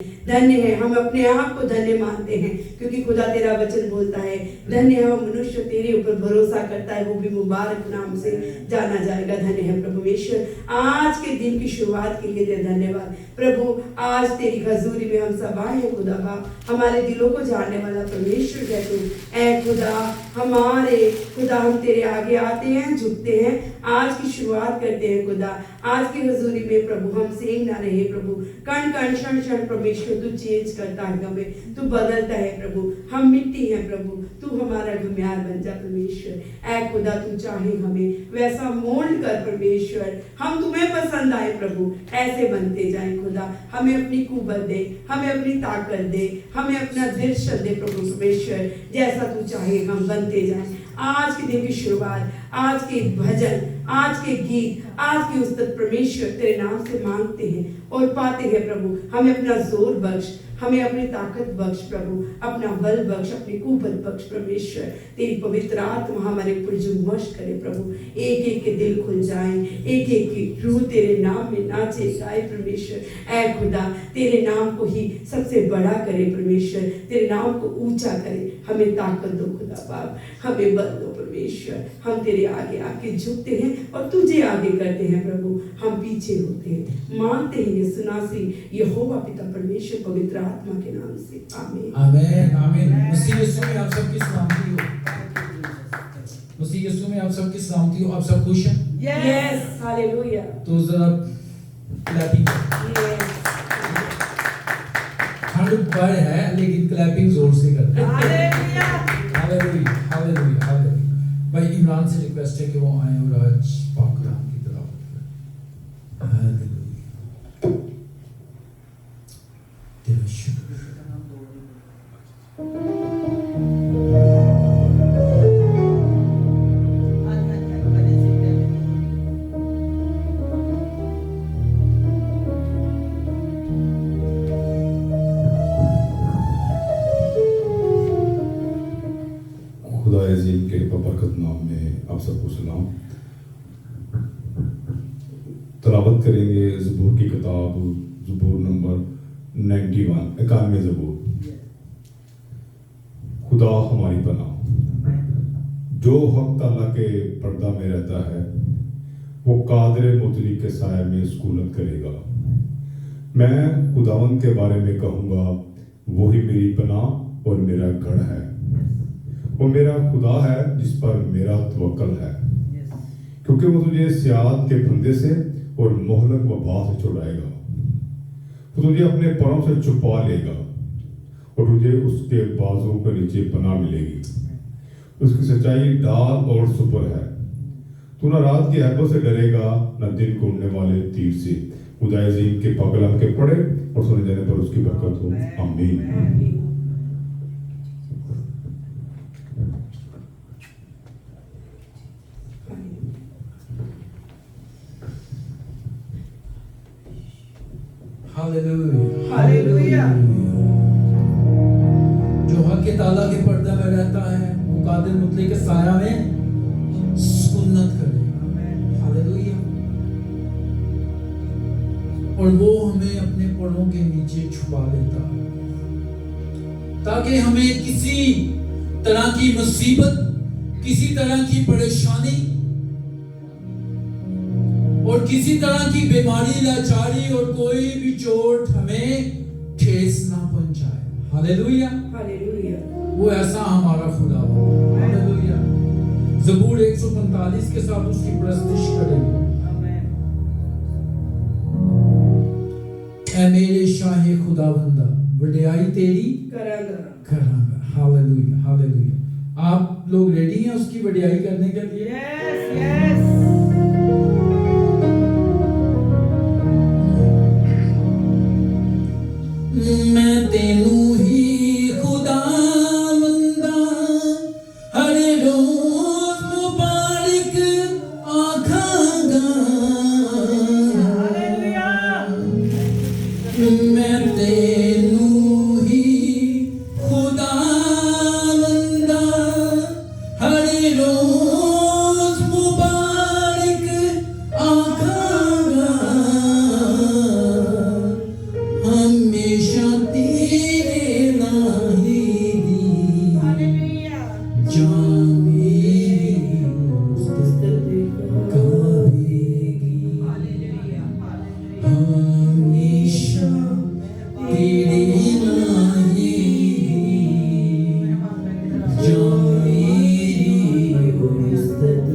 धन्य है, हम अपने आप को धन्य मानते हैं क्योंकि खुदा तेरा वचन बोलता है धन्य है वो मनुष्य तेरे ऊपर भरोसा करता है, वो भी मुबारक नाम से जाना जाएगा। धन्य है प्रभु ईश्वर, आज के दिन की शुरुआत के लिए तेरा धन्यवाद प्रभु। आज तेरी हजूरी में हम सब आए हैं खुदा बाप, हमारे दिलों को जानने वाला परमेश्वर है तू। ऐ खुदा हमारे खुदा, हम तेरे आगे आते हैं, झुकते हैं, आज की शुरुआत करते हैं खुदा। आज की हजूरी में प्रभु हम सेम ना रहे प्रभु, कण कण क्षण क्षण परमेश्वर तू चेंज करता है, हमें तू बदलता है प्रभु। हम मिट्टी हैं प्रभु, तू हमारा घुमियार बन जा परमेश्वर। ऐ खुदा तू चाहे हमें वैसा मोल्ड कर परमेश्वर, हम तुम्हें पसंद आए प्रभु, ऐसे बनते जाए खुदा। हमें अपनी कुवत दे, हमें अपनी ताकत दे, हमें अपना दर्शन दे प्रभु परमेश्वर, जैसा तू चाहे हम बनते जाए। आज के दिन की शुरुआत, आज के भजन, आज के गीत, आज की उस्तत परमेश्वर तेरे नाम से मांगते हैं और पाते हैं प्रभु। हमें अपना जोर बख्श, हमें अपनी ताकत बख्श प्रभु, अपना बल बख्श, अपनी कुवत बख्श परमेश्वर। तेरी पवित्र आत्मा हमारे ऊपर जुम्मश करे प्रभु, एक एक के दिल खुल जाए, एक एक की रूह तेरे नाम में नाचे गाए परमेश्वर। ऐ खुदा तेरे नाम को ही सबसे बड़ा करे परमेश्वर, तेरे नाम को ऊंचा करे। हमें ताकत दो खुदा बाप, हमें बल दो परमेश्वर। हम तेरे आगे आके झुकते हैं और तुझे आगे करते हैं प्रभु, हम पीछे होते हैं। मानते हैं ये सुनासी यहोवा पिता परमेश्वर पवित्र आत्मा के नाम से, आमीन आमीन आमीन। मसीह यीशु में आप सबकी सलामती हो, मसीह यीशु में आप सबकी सलामती हो। आप सब खुश हैं? Yes hallelujah. तो जरा क्लैपिंग, ठंड पर है लेकिन क्लैपिंग जोर से करते हैं। Hallelujah hallelujah hallelujah hallelujah. भाई इमरान से रिक्वेस्ट है कि वो आए और आज पाक कलाम की तिलावत करें। हालेलुया, तेरा शुक्र। खुदा अज़ीम के बरकत नाम में आप सबको सलाम। तलावत करेंगे ज़बूर की किताब, ज़बूर नंबर 91, 91 ज़बूर। खुदा हमारी पनाह, जो हक़ ताला के पर्दा में रहता है वो कादर मुतलिक के साए में सुकूनत करेगा। मैं खुदावंद के बारे में कहूँगा, वही मेरी पनाह और मेरा गढ़ है। वो मेरा खुदा है जिस पर मेरा तवक्कल है, क्योंकि वो तुझे सियाद के फंदे से और मोहलक वबा से छुड़ाएगा। वो तुझे अपने पैरों से छुपा लेगा और तुझे उसके बाजों के नीचे पनाह मिलेगी। उसकी सच्चाई ढाल और सुपर है। तू न रात की हैबत से डरेगा, न दिन को उड़ने वाले तीर से। खुदा अज़ीम के पाक कलाम के पढ़े और सुने जाने पर उसकी बरकत हो, आमीन। Hallelujah hallelujah. जो हक के ताला के पर्दा में रहता है वो कादिर मुतलिक के साया में सुन्नत करे। हालेलुया। और वो हमें अपने पैरों के नीचे छुपा लेता है ताकि हमें किसी तरह की मुसीबत, किसी तरह की परेशानी और किसी तरह की बीमारी, लाचारी और कोई भी चोट हमें ठेस ना पहुंचाए। Hallelujah hallelujah. वो ऐसा हमारा खुदा हो। हालेलुया। ज़बूर 145 के साथ उसकी प्रस्तुति करेंगे। ऐ मेरे शाहे खुदावंदा, वडियाई तेरी करांगा। Hallelujah hallelujah. आप लोग रेडी हैं उसकी वडियाई करने के लिए? Yes yes. मैं तेनू ही खुदावंदा हर रोज मुबारक आखांगा। मैं तेनू ही खुदावंदा हर रोज मुबारक आखांगा। हमेशा तेरे नाही जो मेरी उस्तत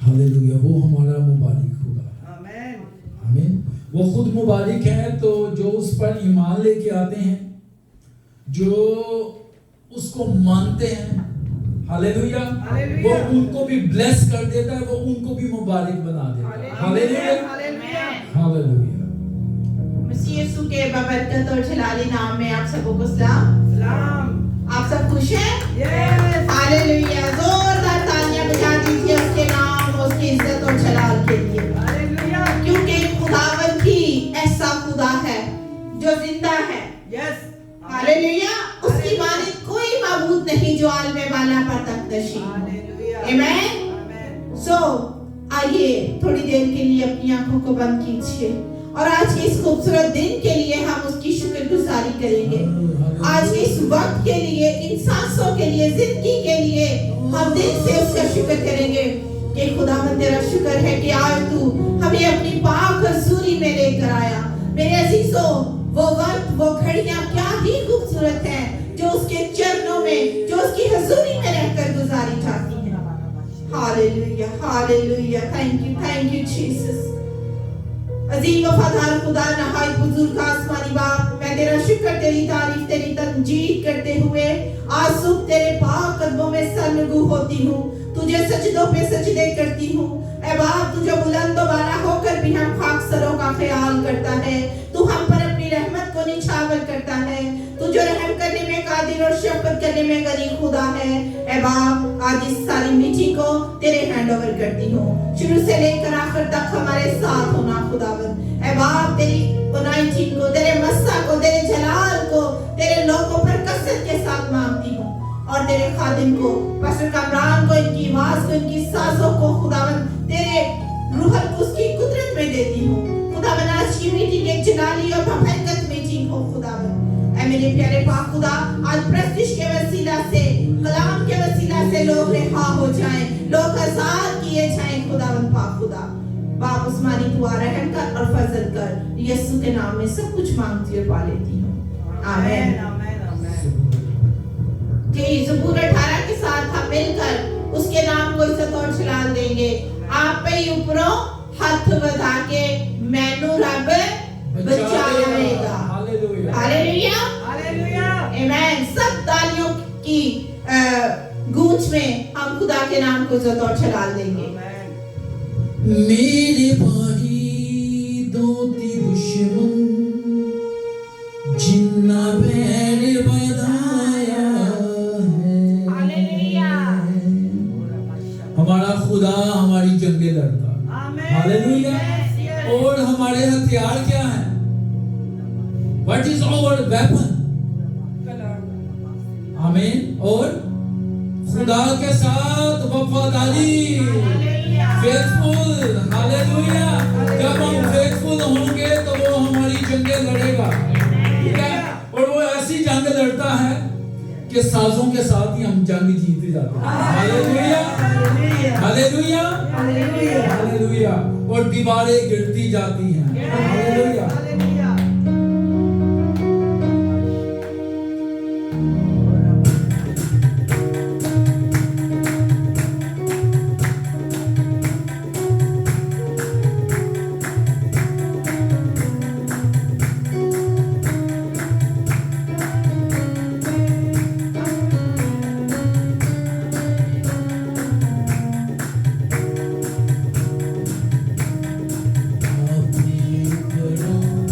हालेलुया, वो हमारा मुबारक खुदा है। आमीन आमीन। वो खुद मुबारक है, तो जो उस पर ईमान लेके आते हैं, जो उसको मानते हैं, हालेलुया, वो उनको भी ब्लेस कर देता है, वो उनको भी मुबारक बना देता है। Hallelujah hallelujah. मसीह यीशु के बरकत और जलाली नाम में आप सबको को सलाम। आप सब खुश हैं? यस। हालेलुया। जोरदार तालियां बजा दीजिए उसके नाम, उसकी इज्जत और जलाल के लिए। हालेलुया। क्योंकि खुदावंद ही ऐसा खुदा है जो जिंदा है। यस। हालेलुया। उसकी मानित कोई माबूद नहीं जो आलमे वाला पर तख्तशी। हालेलुया। आमीन। सो आइए थोड़ी देर के लिए अपनी आंखों को बंद कीजिए और आज के इस खूबसूरत दिन के लिए हम उसकी शुक्रगुजारी करेंगे। आज के इस वक्त के लिए, इन सांसों के लिए, जिंदगी के लिए हम दिल से उसका शुक्र करेंगे कि खुदावंद तेरा शुक्र है कि आज तू हमें अपनी पाक हजूरी में लेकर आया। मेरे अजीजों, वो वक्त, वो घड़ियां क्या ही खूबसूरत है जो उसके चरणों में, जो उसकी हजूरी में रहकर गुजारी जाती है। Hallelujah hallelujah. Thank you Jesus. अजीम वफादार खुदा, नहायत बुजुर्ग आसमानी बाप, मैं तेरा शुक्र, तेरी तारीफ, तेरी तमजीद करते हुए आज सुबह तेरे पाक कदमों में सरनगू होती हूँ। तुझे सजदों पे सजदे करती हूँ। ऐ बाप, तुझे बुलंद वाला होकर भी हम खाकसरों का ख्याल करता है। तू हम पर अपनी रहमत को निछावर करता है। तू जो रहम करने में कादिर और शफकत करने में गनी खुदा है। ऐ बाप, आज इस सारी मीटिंग को तेरे हैंड ओवर करती हूँ। शुरू से लेकर आखिर तक हमारे साथ होना खुदावंद। ऐ बाप, तेरी अनॉइंटिंग को, तेरे मस्सा को, तेरे जलाल को तेरे लोगों पर कसरत के साथ मांगती हूँ। और तेरे खादिम को, पास्टर कामरान को, इनकी आवाज को, इनकी सांसों को खुदावंद तेरे रूह कुद्स की कुदरत में देती हूँ। खुदावंद, आज की मीटिंग एक जलाली और बरकत मीटिंग हो खुदावंद। ऐ मेरे प्यारे पाक खुदा, आज प्रस्तिश के वसीला से, कलाम के वसीला से लोग रिहा हो जाएं, लोग आजाद किए जाएं खुदावंद पाक खुदा। बाप उस्मानी, तू रहम कर और फजल कर। यीशु के नाम में सब कुछ मांगती और पा लेती हूँ। आमीन। कि ज़बूर 18 के साथ हम मिलकर उसके नाम को इज्जत और जलाल देंगे। आप पे ऊपरों हाथ बढ़ा के मैनू रब बचाएगा। हालेलुया, हालेलुया, आमीन। सब तालियों की गूंज में हम खुदा के नाम को इज्जत और जलाल देंगे। मेरे भाई दोती दुश्मन जिन्ना बैर बधाया है। हमारा खुदा हमारी जंगें लड़ता। हालेलुया। और हमारे हथियार क्या हैं? What is our weapon? आमीन। और खुदा के साथ वफादारी, फेथफुल। हालेलुया। जब हम फेथफुल होंगे तो वो हमारी जंगें लड़ेगा, ठीक है? और वो ऐसी जंग लड़ता है कि साजों के साथ ही हम जंग जीते जाते हैं। Hallelujah, hallelujah, hallelujah. और दीवारें गिरती जाती हैं। हालेलुया। अपने ऊपरों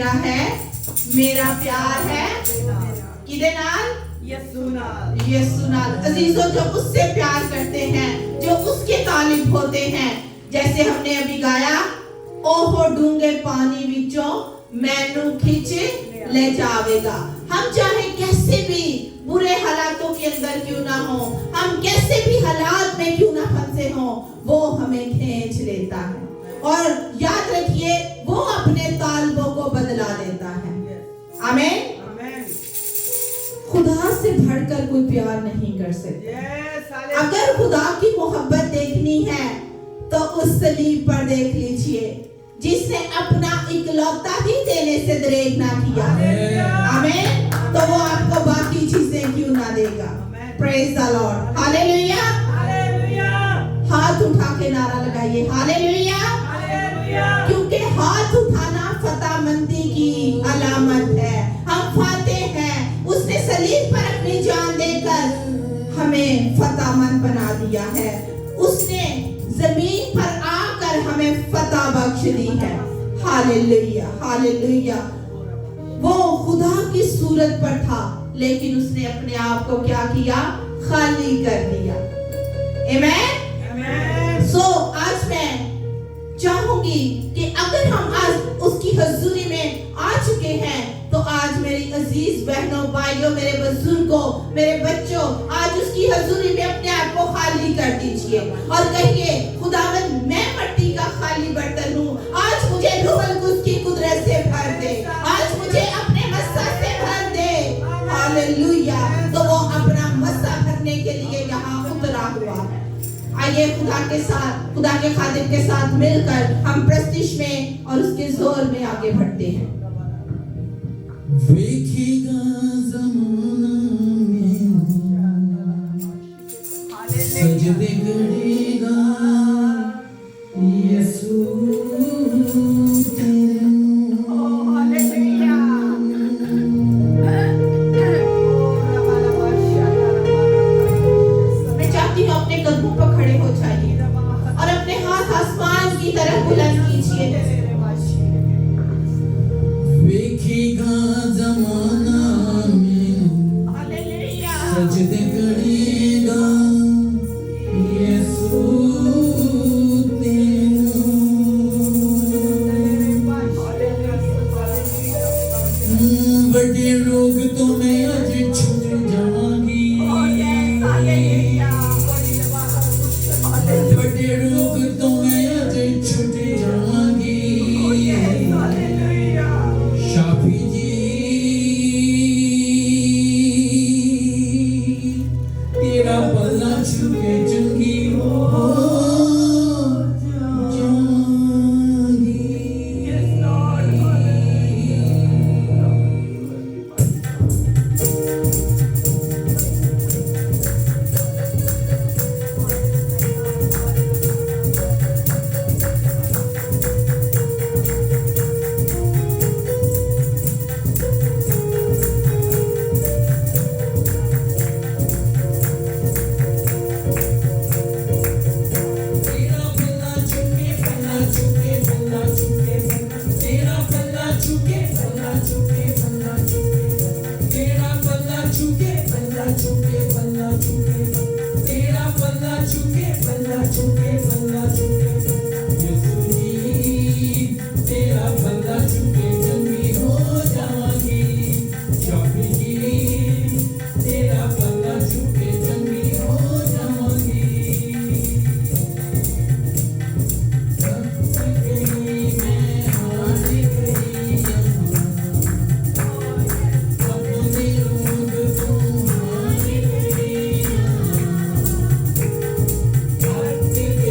मेरा है, मेरा प्यार है किदे नाल? यीशु नाल। अजीजों, जो उससे प्यार करते हैं, जो उसके तालिब होते हैं, जैसे हमने अभी गाया, ओहो डूंगे पानी विचों मैनू खिंच ले जावेगा। हम चाहे कैसे भी बुरे हालातों के अंदर क्यों ना हो, हम कैसे भी हालात में क्यों ना फंसे हो, वो हमें खींच लेता है। और याद रखिए, वो अपने तालबों को बदला देता है। आमीन। खुदा से बढ़कर कोई प्यार नहीं कर सकता। अगर खुदा की मोहब्बत देखनी है तो उस सलीब पर देख लीजिए, जिसने अपना इकलौता ही देने से दरेग ना किया। आमीन। तो वो आपको बाकी चीजें क्यों ना देगा। Praise the Lord. हालेलुया। हाथ उठा के नारा लगाइए, हालेलुया। क्योंकि हाथ उठाना फतेहमंदी की अलामत है। हम फातेह हैं। उसने सलीब पर अपनी जान देकर हमें फतेहमंद बना दिया है। उसने जमीन पर आकर हमें फतह बख्श दी है। Hallelujah, hallelujah. वो खुदा की सूरत पर था, लेकिन उसने अपने आप को क्या किया? खाली कर दिया। आमीन। सो आज मैं चाहूंगी कि अगर हम आज उसकी हजूरी में आ चुके हैं, तो आज मेरी अजीज बहनों, भाइयों, मेरे बुजुर्गों, मेरे बच्चों, आज उसकी हजूरी में अपने आप को खाली कर दीजिए और कहिए, खुदावंद, मैं मिट्टी का खाली बर्तन हूँ। आज मुझे रूहुल कुद्स की कुदरत से भर दे। आज मुझे अपने मस्सा से भर दे। हालेलुया। तो वो अपना मस्सा भरने के लिए यहाँ उतरा हुआ है। आइए खुदा के साथ, खुदा के खादिम के साथ मिलकर हम प्रस्तिश में और उसके जोर में आगे बढ़ते हैं। वेखेगा ज़माना में सजदे करेगा यीशु तेरे। मैं चाहती हूँ अपने कदमों पर खड़े हो जाइए और अपने हाथ आसमान की तरफ बुलंद कीजिए। वेखेगा ज़माना में सजदे करेगा यीशु तेरे। बड़े रोग तो मैं आज छूट जाऊंगी। बड़े रोग तो मैं आज छूट जाऊंगी। शाफी जी तेरा पल्ला छुके चंगी हो जाऊंगी। तेरा पल्ला छुके पल्ला छुके पल्ला छुके तेरा पल्ला छुके पल्ला छुके पल्ला छुके तेरा पल्ला छुके पल्ला छुके पल्ला छुके तेरा पल्ला छुके पल्ला छुके पल्ला छुके यीशु जी तेरा पल्ला छुके चंगी हो जाऊंगी। शाफी जी तेरा पल्ला छुके चंगी हो जाऊंगी। अपने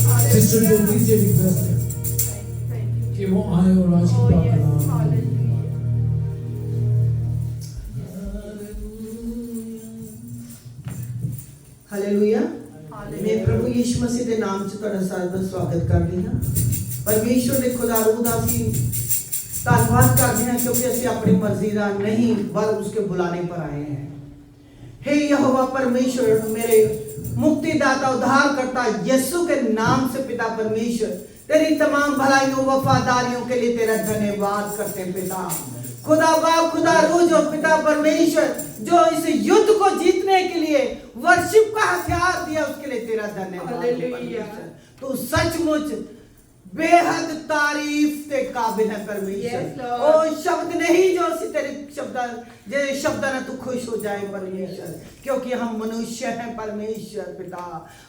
सिस्टर ज्योति से रिक्वेस्ट है कि वो आए और आज की पाक कलाम हालेलुया। मैं प्रभु यीशु मसीह के नाम से ਤੁਹਾਡਾ ਸਾਰਿਆਂ ਦਾ ਸਵਾਗਤ ਕਰਦੀ ਹਾਂ। ਪਰਮੇਸ਼ਵਰ ਦੇ ਖੁਦਾ ਰੂਹ ਦਾ ਅਸੀਂ ਧੰਨਵਾਦ ਕਰਦੇ ਹਾਂ क्योंकि ਅਸੀਂ ਆਪਣੀ ਮਰਜ਼ੀ ਦਾ ਨਹੀਂ ਬਲ उसके बुलाने पर आए हैं। हे यहोवा परमेश्वर, मेरे मुक्तिदाता उद्धारकर्ता यीशु के नाम से पिता परमेश्वर तेरी तमाम भलाइयों वफादारियों के लिए तेरा धन्यवाद करते हैं पिता। खुदा बाप खुदा रूह जो पिता परमेश्वर जो इस युद्ध को जीतने के लिए वर्शिप का हथियार दिया उसके लिए तेरा धन्यवाद। तो सचमुच बेहद तारीफ के काबिल है परमेश्वर। ओ शब्द नहीं जो सी तेरे शब्द ना तू खुश हो जाए परमेश्वर, क्योंकि हम मनुष्य हैं परमेश्वर पिता।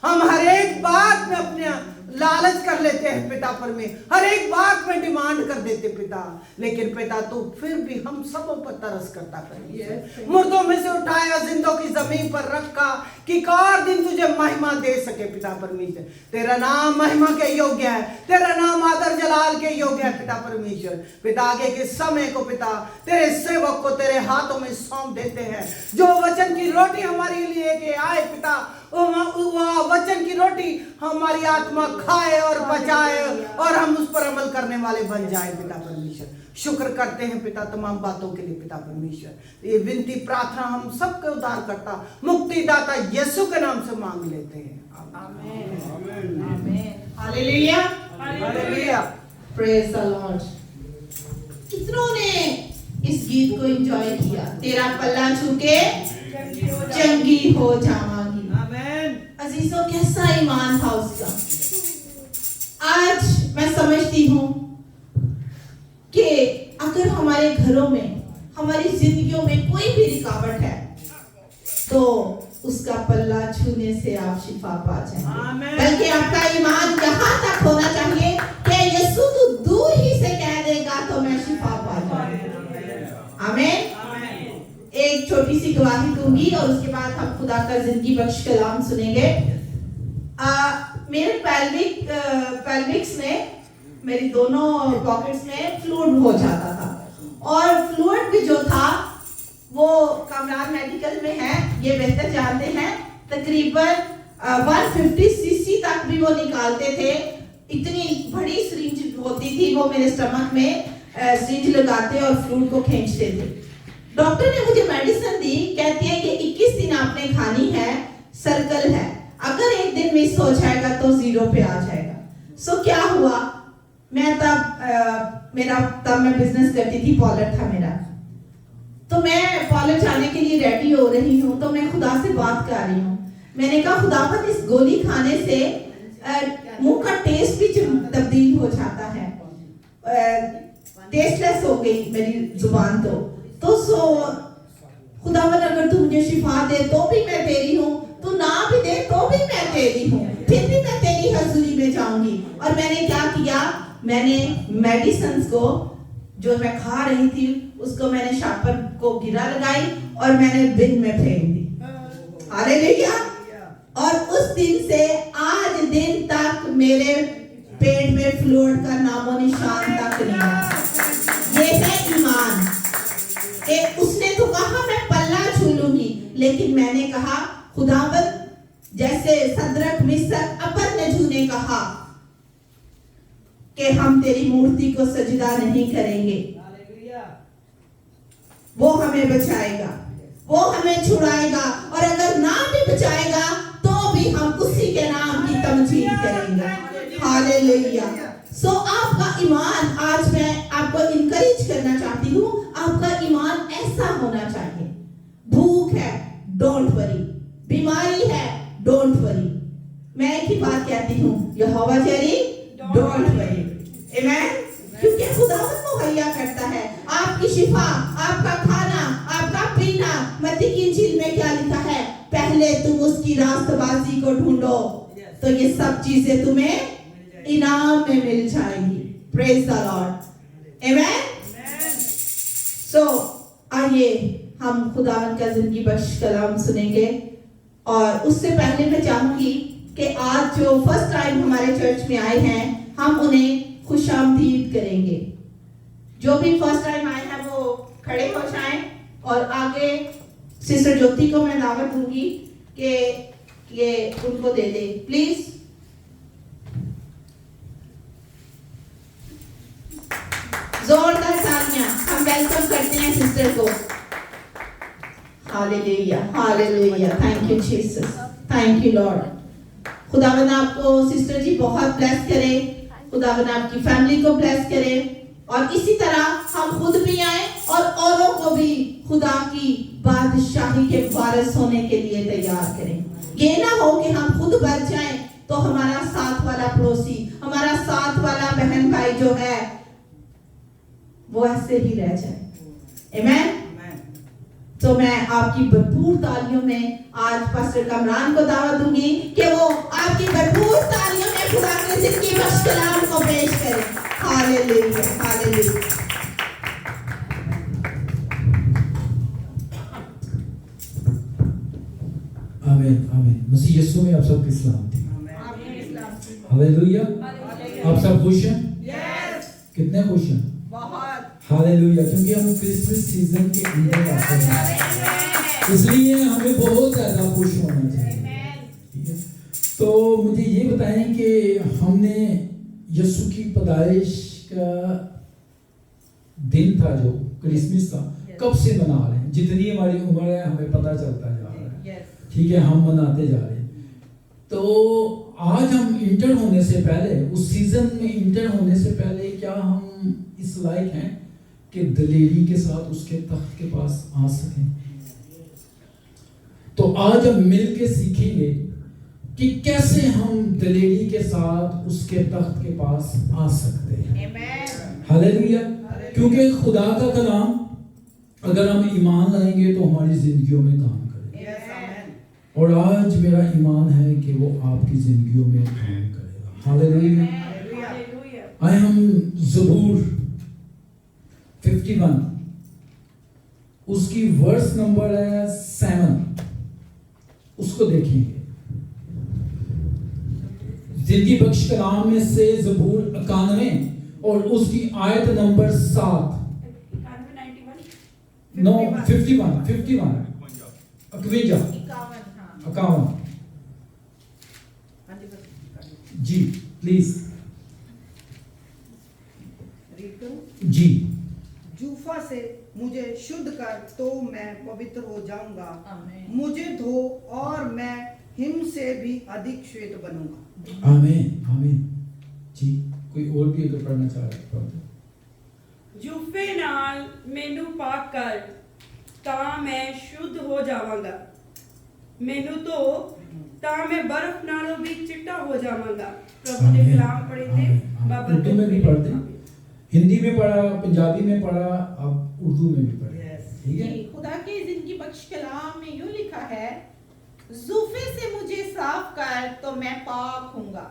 हम हर एक बात में अपने लालच कर लेते हैं पिता परमेश्वर, हर एक बात में डिमांड कर देते पिता, लेकिन पिता तू फिर भी हम सबों पर तरस करता परमेश्वर। मुर्दों में से उठाया जिंदों की जमीन पर रखा कि एक और दिन तुझे महिमा दे सके पिता परमेश्वर। तेरा नाम महिमा के योग्य है, तेरा नाम आदर जलाल के योग्य है पिता परमेश्वर। पिता आगे के समय को पिता तेरे सेवक को तेरे हाथों में सौंप देते हैं। जो वचन की रोटी हमारे लिए के आए पिता, वह वचन की रोटी हमारी आत्मा खाए और बचाए और हम उस पर अमल करने वाले बन जाए पिता परमेश्वर। शुक्र करते हैं पिता तमाम बातों के लिए पिता परमेश्वर। ये विनती प्रार्थना हम सबके उद्धारकर्ता मुक्तिदाता यीशु के नाम से मांग लेते हैं। आमीन आमीन hallelujah hallelujah praise the Lord. कितनों ने इस गीत को एंजॉय किया? तेरा पल्ला छूके चंगी हो जावांगी। आमीन। अजीजों कैसा ईमान था उसका। आज मैं समझती हूँ कि अगर हमारे घरों में हमारी जिंदगियों में कोई भी रुकावट है तो उसका पल्ला छूने से आप शिफा पा जाएंगे। बल्कि आपका ईमान यहाँ तक होना चाहिए कि यीशु तू दूर ही से कह देगा तो मैं शिफा पा जाऊंगा। आमीन। एक छोटी सी गवाही दूंगी और उसके बाद हम खुदा का जिंदगी बख्श कलाम सुनेंगे। मेरे पेल्विक्स में मेरी दोनों पॉकेट्स में फ्लूइड हो जाता था और फ्लूइड भी जो था वो कामरान मेडिकल में है, ये बेहतर जानते हैं, तकरीबन 150 सीसी तक भी वो निकालते थे। इतनी बड़ी सिरिंज होती थी वो मेरे स्टमक में, सिरिंज लगाते और फ्लूइड को खींचते थे। डॉक्टर ने मुझे मेडिसिन दी, कहती है कि 21 दिन आपने खानी है, सर्कल है, अगर एक दिन मिस हो जाएगा तो 0 पे आ जाएगा। सो क्या हुआ, मैं तब मैं बिजनेस करती थी, पॉलर था मेरा, तो मैं पॉलर जाने के लिए रेडी हो रही हूँ, तो मैं खुदा से बात कर रही हूँ। मैंने कहा खुदावंद इस गोली खाने से मुंह का टेस्ट भी तब्दील हो जाता है, टेस्टलेस हो गई मेरी जुबान। तो सो खुदावंद अगर तू मुझे शिफा दे तो भी मैं तेरी हूँ, तू ना भी दे तो भी मैं तेरी हूँ, फिर भी मैं तेरी हजूरी में जाऊंगी। और मैंने क्या किया, मैंने मेडिसिन को जो मैं खा रही थी उसको मैंने शापर को गिरा लगाई और मैंने बिन में फेंक दी। हालेलुया। और उस दिन से आज दिन तक मेरे पेट में फ्लूइड का नामो निशान तक नहीं है। ये है ईमान। उसने तो कहा मैं पल्ला छू लूंगी, लेकिन मैंने कहा खुदावंद जैसे सदरक मिसक अबदनगो ने कहा कि हम तेरी मूर्ति को सजदा नहीं करेंगे, वो हमें बचाएगा, वो हमें छुड़ाएगा, और अगर ना भी बचाएगा तो भी हम उसी के नाम की तमजीद करेंगे। हालेलुया। सो आपका ईमान, आज मैं आपको इनकरेज करना चाहती हूँ, आपका ईमान ऐसा होना चाहिए। भूख है, डोंट वरी, बीमारी है, डोंट वरी। मैं एक ही बात कहती हूँ, यहोवा जरी, डोंट वरी। आमीन। क्योंकि खुदावंद मुहैया करता है आपकी शिफा, आपका खाना, आपका पीना। मत्ती की इंजील में क्या लिखा है, पहले तुम उसकी रास्तबाजी को ढूंढो तो ये सब चीजें तुम्हें इनाम में मिल जाएंगी। Praise the Lord. आमीन। सो आइए हम खुदावंद का जिंदगी बख्श कलाम सुनेंगे, और उससे पहले मैं चाहूंगी कि आज जो फर्स्ट टाइम हमारे चर्च में आए हैं हम उन्हें खुशामदीद करेंगे। जो भी फर्स्ट टाइम आए हैं वो खड़े हो जाएं और आगे सिस्टर ज्योति को मैं दावत दूंगी कि ये उनको दे दे प्लीज। जोरदार तालियां हम वेलकम करते हैं सिस्टर को। Hallelujah hallelujah, thank you Jesus, thank you Lord. खुदावंद आपको सिस्टर जी बहुत ब्लेस करे, खुदावंद आपकी फैमिली को ब्लेस करे और इसी तरह हम खुद भी आए और औरों को भी खुदा की बादशाही के वारिस होने के लिए तैयार करें। ये ना हो कि हम खुद बच जाएं तो हमारा साथ वाला पड़ोसी, हमारा साथ वाला बहन भाई जो है वो ऐसे ही रह जाए। आमीन। तो मैं आपकी भरपूर तालियों में आज पास्टर कमरान को दावत दूंगी कि वो आपकी भरपूर तालियों में खुदा के जिंदगी बख्श कलाम को पेश करें। Hallelujah hallelujah. आमीन आमीन। मसीह यीशु में आप सबकी सलामती। हालेलुया। आप सब खुश हैं? यस, कितने खुश हैं? बहुत। हालेलुया। क्योंकि हम क्रिसमस सीजन के अंदर आते हैं, इसलिए हमें बहुत ज्यादा खुश होना चाहिए। ठीक है, तो मुझे ये बताएं कि हमने यीशु की पैदाइश का दिन था जो क्रिसमस था, कब से मना रहे हैं? जितनी हमारी उम्र है हमें पता चलता जा रहा है। ठीक है, हम मनाते जा रहे हैं। तो आज हम इंटर होने से पहले, उस सीजन में इंटर होने से पहले, क्या हम इस लायक हैं कि दलेरी के साथ उसके तख्त के पास आ सकें? तो आज हम मिलके सीखेंगे कि कैसे हम दलेरी के साथ उसके तख्त के पास आ सकते हैं। हालेलुया। क्योंकि खुदा का कलाम अगर हम ईमान लाएंगे तो हमारी जिंदगियों में काम करेगा। और आज मेरा ईमान है कि वो आपकी जिंदगियों में काम करेगा। हालेलुया। आए हम ज़बूर 51 उसकी वर्स नंबर है 7, उसको देखेंगे। जिंदगी बख्श कलाम में से ज़बूर 91 और उसकी आयत नंबर 7। नो 51 51 जी प्लीज जी। जूफा से मुझे शुद्ध कर तो मैं पवित्र हो जाऊंगा, मुझे धो और मैं हिम से भी अधिक श्वेत बनूंगा। आमीन आमीन। जी, कोई और भी अगर पढ़ना चाह रहा है? ਜੂਫੇ ਨਾਲ ਮੈਨੂੰ ਪਾਕ ਕਰ ਤਾਂ ਮੈਂ ਸ਼ੁੱਧ ਹੋ ਜਾਵਾਂਗਾ, ਮੈਨੂੰ ਧੋ ਤਾਂ मैं बर्फ नालों भी चिट्टा हो जावांगा। प्रभु ने कलाम पढ़े थे, बाबा उर्दू में भी पढ़ते, हिंदी में पढ़ा, पंजाबी में पढ़ा, अब उर्दू में भी पढ़े। ठीक है। खुदा के जिंदगी बख्श कलाम में यूं लिखा है, जूफे से मुझे साफ कर तो मैं पाक हूँगा,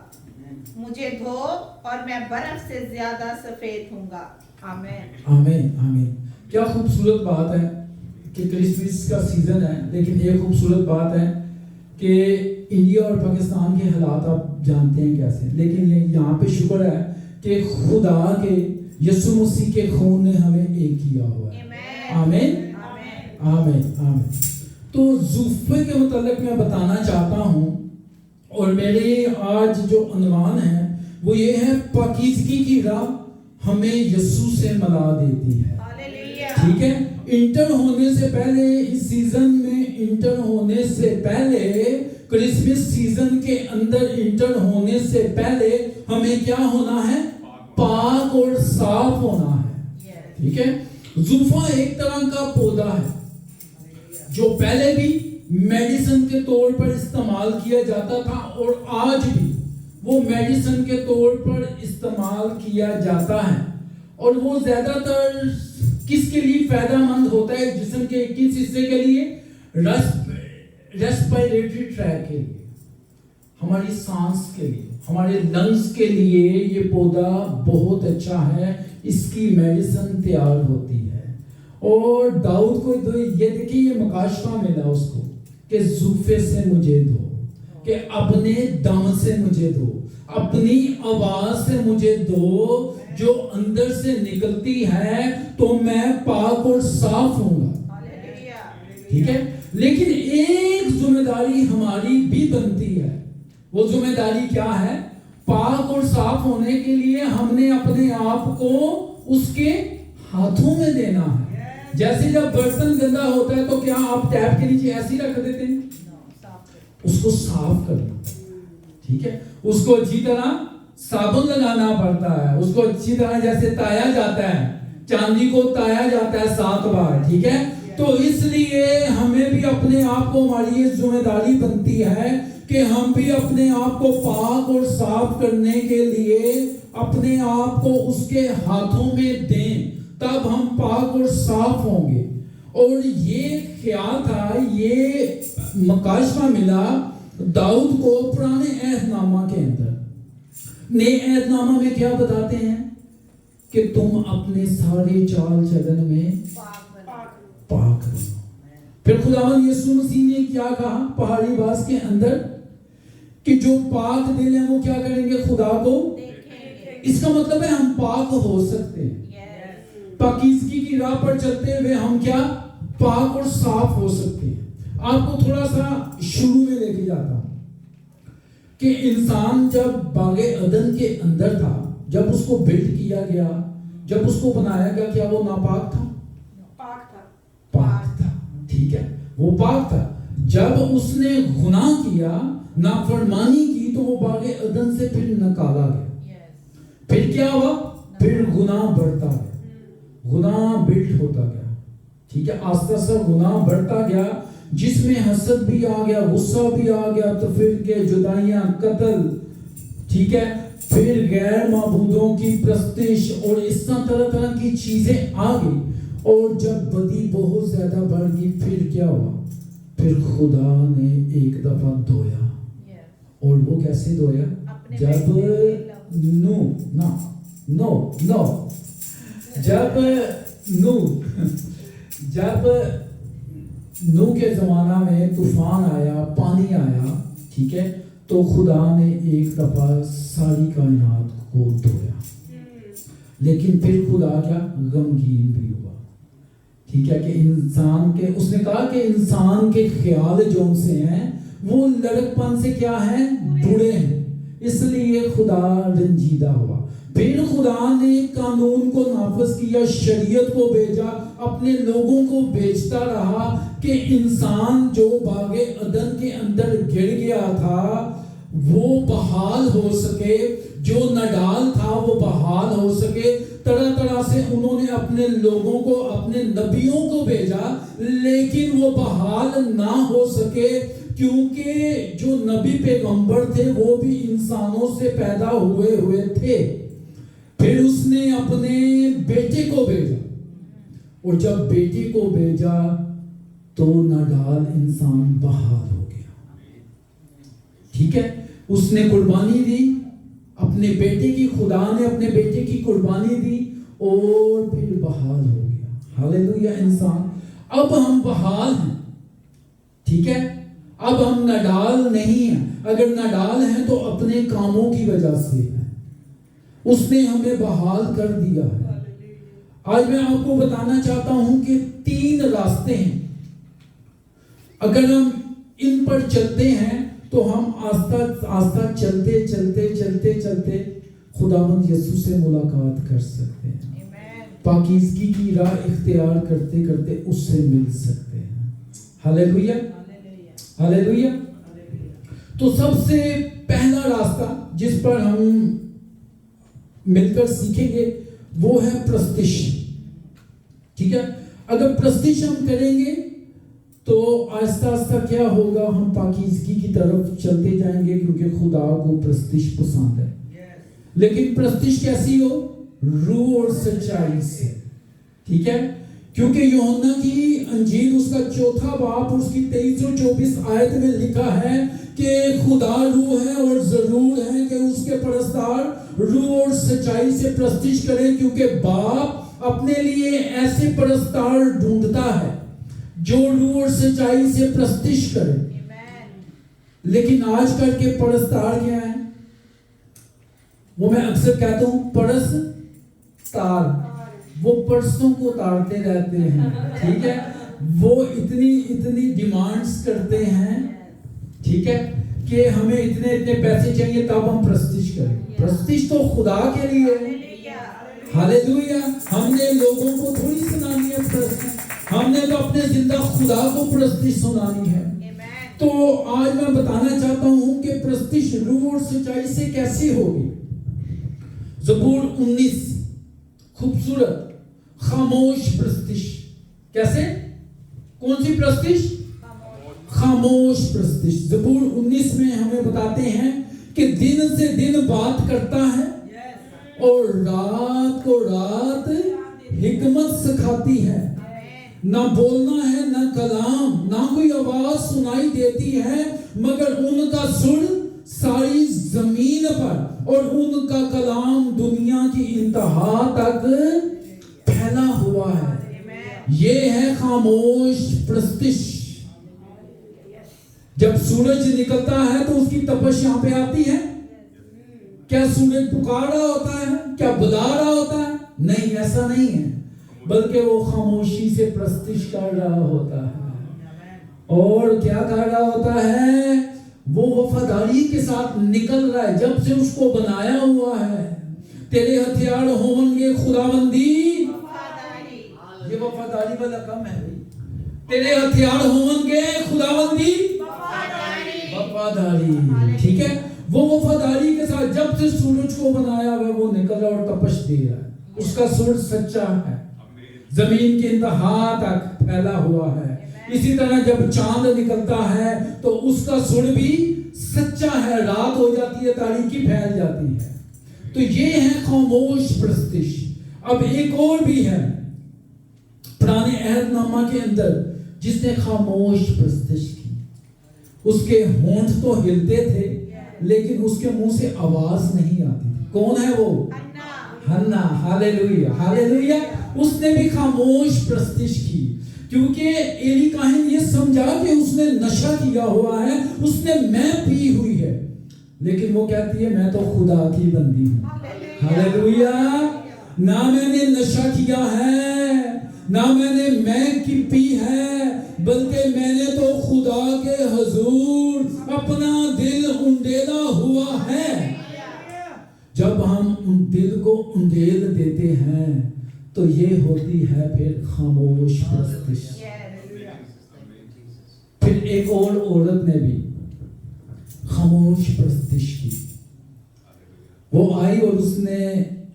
मुझे धो और मैं बर्फ से ज्यादा सफेद हूँगा। आमीन आमीन आमीन। क्या खूबसूरत बात है कि क्रिसमस का सीजन है, लेकिन एक खूबसूरत बात है कि इंडिया और पाकिस्तान के हालात आप जानते हैं कैसे, लेकिन ये यहाँ पे शुक्र है कि खुदा के यीशु मसीह के खून ने हमें एक किया हुआ है। आमीन आमीन आमीन। तो जूफे के मुतालिक मैं बताना चाहता हूँ, और मेरे आज जो अनवान है वो ये है, पाकीज़गी की राह हमें यीशु से मिला देती है। ठीक है। इंटर होने से पहले, इस सीजन में इंटर होने से पहले, क्रिसमस सीजन के अंदर इंटर होने से पहले हमें क्या होना है? पाक और साफ होना है। ठीक है। जूफा एक तरह का पौधा है जो पहले भी मेडिसिन के तौर पर इस्तेमाल किया जाता था और आज भी वो मेडिसिन के तौर पर इस्तेमाल किया जाता है। और वो ज्यादातर किसके लिए फायदेमंद होता है? जिस्म के किस हिस्से के लिए? रेस्पिरेटरी ट्रैक के लिए, हमारी सांस के लिए, हमारे लंग्स के लिए ये पौधा बहुत अच्छा है। इसकी मेडिसिन तैयार होती है। और दाऊद को ये देखिए, ये मुकाशफा मिला उसको कि जूफे से मुझे धो, कि अपने दम से मुझे दो, अपनी आवाज से मुझे दो, जो अंदर से निकलती है तो मैं पाक और साफ होऊंगा। ठीक है, लेकिन एक जिम्मेदारी हमारी भी बनती है। वो जिम्मेदारी क्या है? पाक और साफ होने के लिए हमने अपने आप को उसके हाथों में देना है। जैसे जब बर्तन गंदा होता है तो क्या आप टैप के नीचे ऐसे ही रख देते हैं? उसको साफ करना, ठीक है, उसको अच्छी तरह साबुन लगाना पड़ता है, उसको अच्छी तरह जैसे ताया जाता है, चांदी को ताया जाता है 7 बार। ठीक है, तो इसलिए हमें भी अपने आप को, हमारी ये जिम्मेदारी बनती है कि हम भी अपने आप को पाक और साफ करने के लिए अपने आप को उसके हाथों में दें, तब हम पाक और साफ होंगे। और ये ख्याल था, ये मकाशवा मिला दाऊद को पुराने अहदनामा के अंदर। नए अहदनामा में क्या बताते हैं कि तुम अपने सारे चाल चलन में पाक बनो। फिर खुदावंद यीशु मसीह ने क्या कहा पहाड़ी बास के अंदर कि जो पाक दिल है वो क्या करेंगे? खुदा को देखेंगे। इसका मतलब है हम पाक हो सकते हैं। पाकीज़गी की राह पर चलते हुए हम क्या पाक और साफ हो सकते हैं। आपको थोड़ा सा शुरू में लेके जाता हूं कि इंसान जब बागे अदन के अंदर था, जब उसको बिल्ड किया गया, जब उसको बनाया गया, क्या वो नापाक था? पाक था। ठीक है, वो पाक था। जब उसने गुनाह किया, नाफरमानी की, तो वो बागे अदन से फिर निकाला गया। फिर क्या हुआ? फिर गुनाह बढ़ता गया, गुनाह बिल्ड होता गया। ठीक है, आस्ते आस्ते गुनाह बढ़ता गया, जिसमें हसद भी आ गया, गुस्सा भी आ गया, तो फिर के जुदाइयां, कत्ल, ठीक है, फिर गैर माबूदों की प्रस्तिश और इस तरह तरह की चीजें आ गई। और जब बदी बहुत ज्यादा बढ़ गई, फिर क्या हुआ? फिर खुदा ने एक दफा धोया। और वो कैसे धोया? जब जब नूह के जमाना में तूफान आया, पानी आया, ठीक है, तो खुदा ने एक दफा सारी कायनात को धोया। लेकिन फिर खुदा क्या गमगीन भी हुआ। ठीक है, कि इंसान के, उसने कहा कि इंसान के ख्याल जो से हैं वो लड़कपन से क्या है? बुरे हैं, इसलिए खुदा रंजीदा हुआ। फिर खुदा ने कानून को नाफिज किया, शरीयत को भेजा, अपने लोगों को भेजता रहा कि इंसान जो बागे अदन के अंदर गिर गया था वो बहाल हो सके, जो नडाल था वो बहाल हो सके। तरह तरह से उन्होंने अपने लोगों को, अपने नबियों को भेजा, लेकिन वो बहाल ना हो सके, क्योंकि जो नबी पैगंबर थे वो भी इंसानों से पैदा हुए थे। फिर उसने अपने बेटे को भेजा, और जब बेटे को भेजा तो नडाल इंसान बहाल हो गया। ठीक है, उसने कुर्बानी दी अपने बेटे की, खुदा ने अपने बेटे की कुर्बानी दी और फिर बहाल हो गया। हालेलुया। इंसान, अब हम बहाल हैं। ठीक है, अब हम नडाल नहीं हैं। अगर नडाल हैं तो अपने कामों की वजह से है, उसने हमें बहाल कर दिया है। आज मैं आपको बताना चाहता हूं कि 3 रास्ते हैं, अगर हम इन पर चलते हैं तो हम आस्ता आस्ता चलते खुदावंद यीशु से मुलाकात कर सकते हैं। पाकीज़गी की राह इख्तियार करते करते उससे मिल सकते हैं। Hallelujah, hallelujah. तो सबसे पहला रास्ता जिस पर हम मिलकर सीखेंगे वो है प्रस्तिश। ठीक है, अगर प्रस्तिश हम करेंगे तो आहिस्ता आहिस्ता क्या होगा? हम पाकीज़गी की तरफ चलते जाएंगे, क्योंकि खुदा को प्रस्तिश पसंद है। लेकिन प्रस्तिश कैसी हो? रूह और सच्चाई से। ठीक है, क्योंकि यूहन्ना की अंजील उसका 4 बाब उसकी 23 और 24 आयत में लिखा है कि खुदा रूह है और जरूर है कि उसके परस्तार रूह और सच्चाई से प्रस्तिश करें, क्योंकि बाप अपने लिए ऐसे परस्तार ढूंढता है जो रूह और सच्चाई से प्रस्तिश करे। लेकिन आजकल के परस्तार क्या है? वो मैं अक्सर कहता हूं परस्तार, वो परसों को तारते रहते हैं, ठीक है? वो इतनी डिमांड्स करते हैं, ठीक है, कि हमें इतने पैसे चाहिए तब हम प्रस्तिश करें। प्रस्तिश तो खुदा के लिए है। हालेलुया। हमने लोगों को थोड़ी सुनानी है प्रस्तिश, हमने तो अपने जिंदा खुदा को प्रस्तिश सुनानी है। तो आज मैं बताना चाहता हूं कि प्रस्तिश रूह और सच्चाई से कैसे होगी। ज़बूर 19 खूबसूरत खामोश प्रस्तिश। कैसे? कौन सी प्रस्तिश? खामोश प्रस्तिश। ज़बूर 19 में हमें बताते हैं कि दिन से दिन बात करता है और रात को रात हिकमत सिखाती है। ना बोलना है, ना कलाम, ना कोई आवाज सुनाई देती है, मगर उनका सुर सारी जमीन पर और उनका कलाम दुनिया की इंतहा तक फैला हुआ है। ये है खामोश प्रस्तिश। जब सूरज निकलता है तो उसकी तपश यहां पे आती है। क्या सूरज पुकार रहा होता है? क्या बुला रहा होता है? नहीं, ऐसा नहीं है, बल्कि वो खामोशी से प्रस्तिश कर रहा होता है। और क्या कर रहा होता है? वो वफादारी के साथ निकल रहा है। जब से उसको बनाया हुआ है, तेरे हथियार होंगे खुदाबंदी, ये वफादारी वाला कम है भाई। तेरे हथियार होंगे खुदाबंदी, वफादारी, ठीक है? वो वफादारी के साथ जब से सूरज को बनाया हुआ वो निकल रहा और तपश दे रहा है। उसका सुर सच्चा है, जमीन की इंतहा तक फैला हुआ है। इसी तरह जब चांद निकलता है तो उसका सुर भी सच्चा है। रात हो जाती है, तारीकी फैल जाती है। तो ये है खामोश प्रस्तिश। अब एक और भी है पुराने अहदनामा के अंदर जिसने खामोश प्रस्तिश की। उसके होंठ तो हिलते थे लेकिन उसके मुंह से आवाज नहीं आती थी। कौन है वो? हन्ना। Hallelujah, hallelujah. उसने भी खामोश प्रस्तिश की क्योंकि एली काहिन ये समझा कि उसने नशा किया हुआ है, उसने मैं पी हुई है, लेकिन वो कहती है मैं तो खुदा की बंदी हूं। हालेलुया। ना मैंने नशा किया है, ना मैंने मैं की पी है, बल्कि मैंने तो खुदा के हुजूर अपना दिल उंडेला हुआ है। जब हम उन दिल को उंडेल देते हैं तो ये होती है फिर खामोश प्रस्तिश। फिर एक और औरत ने भी खामोश प्रस्तिश की। वो आई और उसने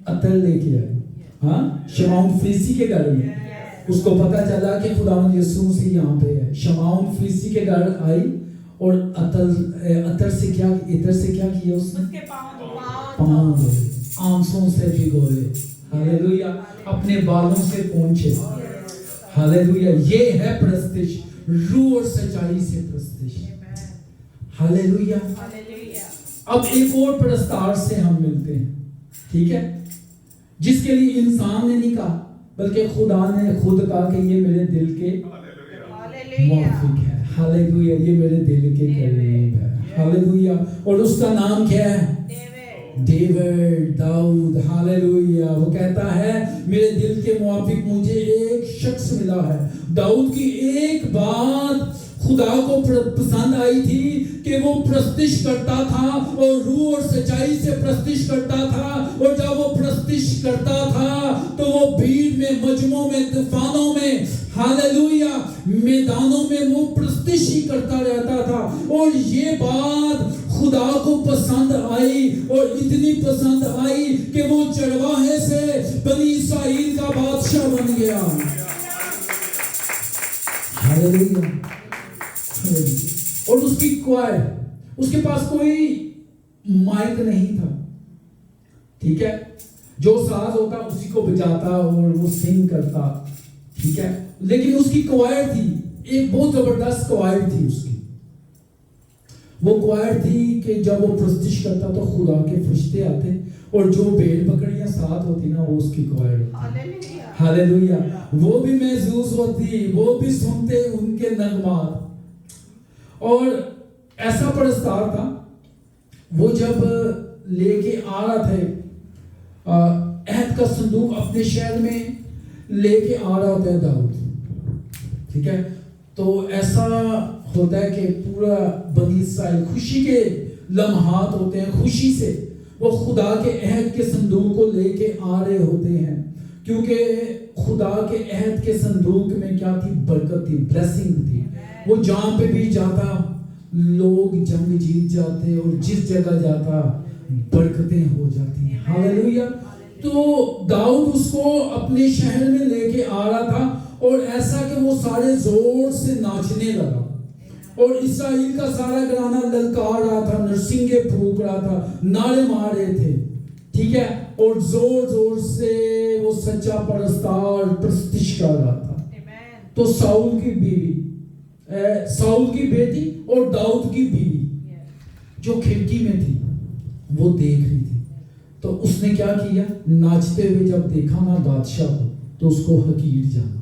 अतर लेके आई, हाँ, शमाउन फरीसी के घर में। उसको पता चला कि खुदावंद यीशु मसीह यहाँ पे है। शमाउन फरीसी के घर आई और अतर से क्या, इतर से क्या किया उसने? पांव धोए, आंसुओं से भिगोए। हालेलुया। अपने बालों से पोंछे। हालेलुया। ये है प्रस्तिश, रूह और सच्चाई से प्रस्तिश। हालेलुया। अब एक और प्रस्तार से हम मिलते हैं, ठीक है, जिसके लिए इंसान ने नहीं कहा बल्कि खुदा ने खुद कहा कि ये मेरे दिल के मुआफिक है। हालेलुया। ये मेरे दिल के करीब है। हालेलुया। और उसका नाम क्या है? डेविड, दाऊद। हालेलुया। वो कहता है मेरे दिल के मुआफिक मुझे एक शख्स मिला है। दाऊद की एक बात खुदा को पसंद आई थी कि वो प्रस्तिश करता था और रूह और सच्चाई से प्रस्तिश करता था। और जब वो प्रस्तिश करता था तो वो भीड़ में, मजमों में, तूफानों में, हालेलुया, मैदानों में वो प्रस्तिश ही करता रहता था। और ये बात खुदा को पसंद आई और इतनी पसंद आई कि वो चरवाहे से बनी इस्राएल का बादशाह बन गया। हालेलुया। और उसकी क्वायर, उसके पास कोई माइक नहीं था, ठीक है, जो साज होता उसी को बजाता और वो सिंग करता, ठीक है, लेकिन उसकी क्वायर थी, एक बहुत जबरदस्त क्वायर थी उसकी। वो क्वायर थी कि जब वो प्रस्तिश करता तो खुदा के फरिश्ते आते और जो भेड़ बकरियां साथ होती ना वो उसकी क्वायर होती। हालेलुया। वो भी महसूस होती, वो भी सुनते उनके नगमात। और ऐसा परस्तार था, वो जब लेके आ रहा थे अहद का संदूक अपने शहर में लेके आ रहा होता है दाऊद, ठीक है। तो ऐसा होता है कि पूरा बनी इस्राएल खुशी के लम्हात होते हैं, खुशी से वो खुदा के अहद के संदूक को लेके आ रहे होते हैं, क्योंकि खुदा के अहद के संदूक में क्या थी? बरकत थी, ब्लेसिंग थी। वो जहां पे भी जाता लोग जंग जीत जाते, और जिस जगह जाता बरकतें हो जाती। हालेलुया। तो दाऊद उसको अपने शहर में लेके आ रहा था, और ऐसा कि वो सारे जोर से नाचने लगा, और इस्राएल का सारा घराना ललकार रहा था, नरसिंगे फूंक रहा था, नारे मार रहे थे, ठीक है। और जोर जोर से वो सच्चा परस्तार प्रस्तिश कर रहा था। तो साउल की बीवी, साउल की बेटी और दाऊद की बीवी जो खिड़की में थी वो देख रही थी। तो उसने क्या किया? नाचते हुए जब देखा ना बादशाह को, तो उसको हकीर जाना।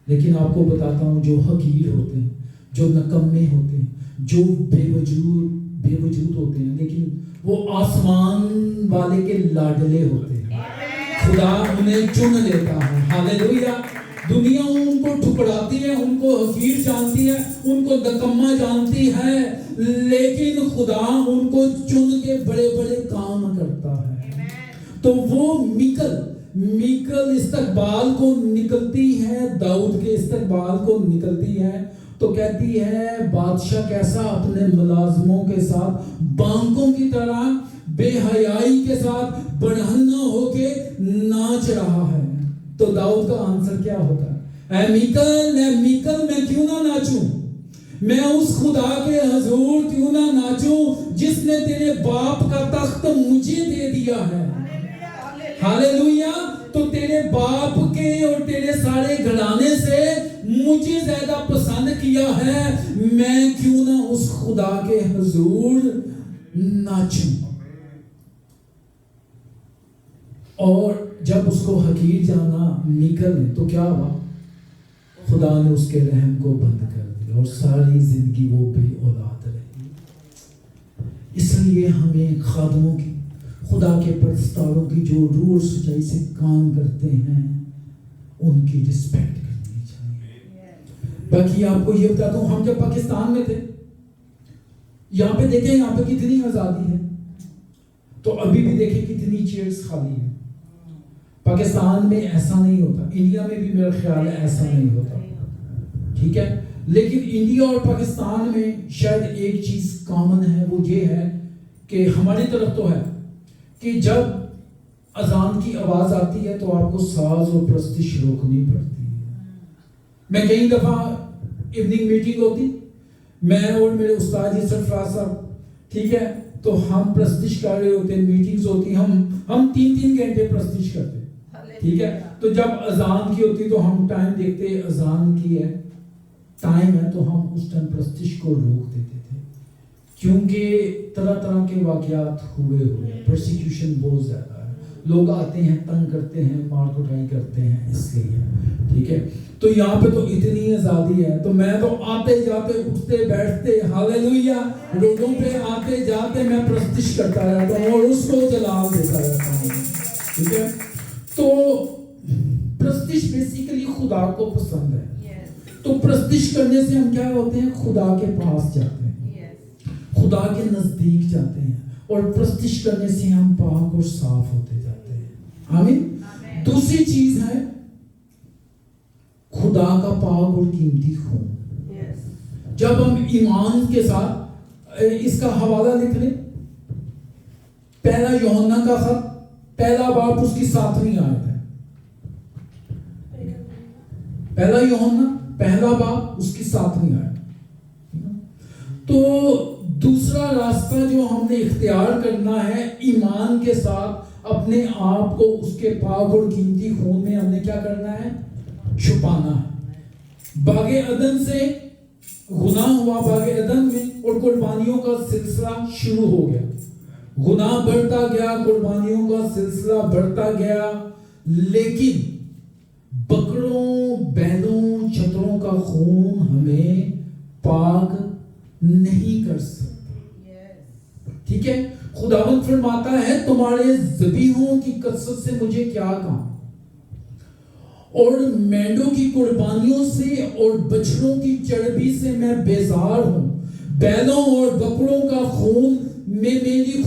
लेकिन आपको बताता हूं, जो हकीर होते हैं, जो नकम्मे होते हैं, जो बेवजूद होते हैं, लेकिन वो आसमान वाले के लाडले होते हैं। खुदा उन्हें चुन लेता है। हालेलुया। दुनिया उनको ठुकराती है, उनको हकीर जानती है, उनको नकम्मा जानती है, लेकिन खुदा उनको चुन के बड़े बड़े काम करता है। तो वो मिकल इस्तकबाल को निकलती है, दाऊद के इस्तकबाल को निकलती है, तो कहती है बादशाह कैसा अपने मुलाजमों के साथ बांकों की तरह बेहयाई के साथ बढ़हना होके नाच रहा है। तो दाऊद का आंसर क्या होता है? ऐ मिकल मैं क्यों ना नाचूं? मैं उस खुदा के हजूर क्यों ना नाचूं जिसने तेरे बाप का तख्त मुझे दे दिया है। हालेलुया। तो तेरे बाप के और तेरे सारे घराने से मुझे ज्यादा पसंद किया है, मैं क्यों ना उस खुदा के हुजूर नाचूं। और जब उसको हकीर जाना मिकल ने, तो क्या हुआ? खुदा ने उसके रहम को बंद कर दिया, और सारी जिंदगी वो बे औलाद रही। इसलिए हमें खादमों की, खुदा के परस्तारों की, जो रूह और सच्चाई से काम करते हैं, उनकी रिस्पेक्ट करनी चाहिए। बाकी आपको ये बताता हूँ, हम जब पाकिस्तान में थे, यहाँ पे देखें यहाँ पे कितनी आज़ादी है, तो अभी भी देखें कितनी चेयर्स खाली है। पाकिस्तान में ऐसा नहीं होता, इंडिया में भी मेरा ख्याल है ऐसा नहीं होता, ठीक है। लेकिन इंडिया और पाकिस्तान में शायद एक चीज कॉमन है, वो ये है कि हमारी तरफ तो है कि जब अजान की आवाज आती है तो आपको साज और प्रस्तिश रोकनी पड़ती है। मैं कई दफा इवनिंग मीटिंग होती, मैं और मेरे उस्ताद सरफराज साहब, ठीक है, तो हम प्रस्तिश कर रहे होते, मीटिंग्स होती, हम 3-3 घंटे प्रस्तिश करते, ठीक है। तो जब अजान की होती तो हम टाइम देखते, अजान की है, टाइम है, तो हम उस टाइम प्रस्तिश को रोक देते थे, क्योंकि तरह तरह के वाकयात हुए, परसिक्यूशन बहुत ज्यादा है, लोग आते हैं, तंग करते हैं, मार कुटाई करते हैं, इसलिए, ठीक है। तो यहाँ पे तो इतनी आजादी है, तो मैं तो आते जाते, उठते बैठते, हालेलुया, रोडों पे आते जाते मैं प्रस्तिश करता रहता हूँ और उसको जलाल देता रहता हूँ, ठीक है। तो प्रस्तिश बेसिकली खुदा को पसंद है। तो प्रस्तिश करने से हम क्या होते हैं? खुदा के पास जाते हैं, खुदा के नजदीक जाते हैं, और प्रस्तिश करने से हम पाक और साफ होते जाते हैं। आमीन। दूसरी चीज है खुदा का पाक और कीमती खून। जब हम ईमान के साथ, इसका हवाला लिख लें, पहला यूहन्ना का खत, पहला बाब, उसकी 7वीं आयत है। पहला यूहन्ना पहला बाब, उसकी 7वीं आयत। तो दूसरा रास्ता जो हमने इख्तियार करना है, ईमान के साथ अपने आप को उसके पाक और कीमती खून में हमने क्या करना है? छुपाना है। बागे अदन से गुनाह हुआ, बागे अदन में, और कुर्बानियों का सिलसिला शुरू हो गया। गुनाह बढ़ता गया, कुर्बानियों का सिलसिला बढ़ता गया, लेकिन बकरों, बैलों, छतरों का खून हमें पाक नहीं कर सकता। ठीक है, खुदावंद फरमाता है तुम्हारे ज़बीहों की कसरत से मुझे क्या काम, और मेंढों की कुर्बानियों से और बछड़ों की चर्बी से मैं बेजार हूं। बैलों और बकरों का खून में मेरी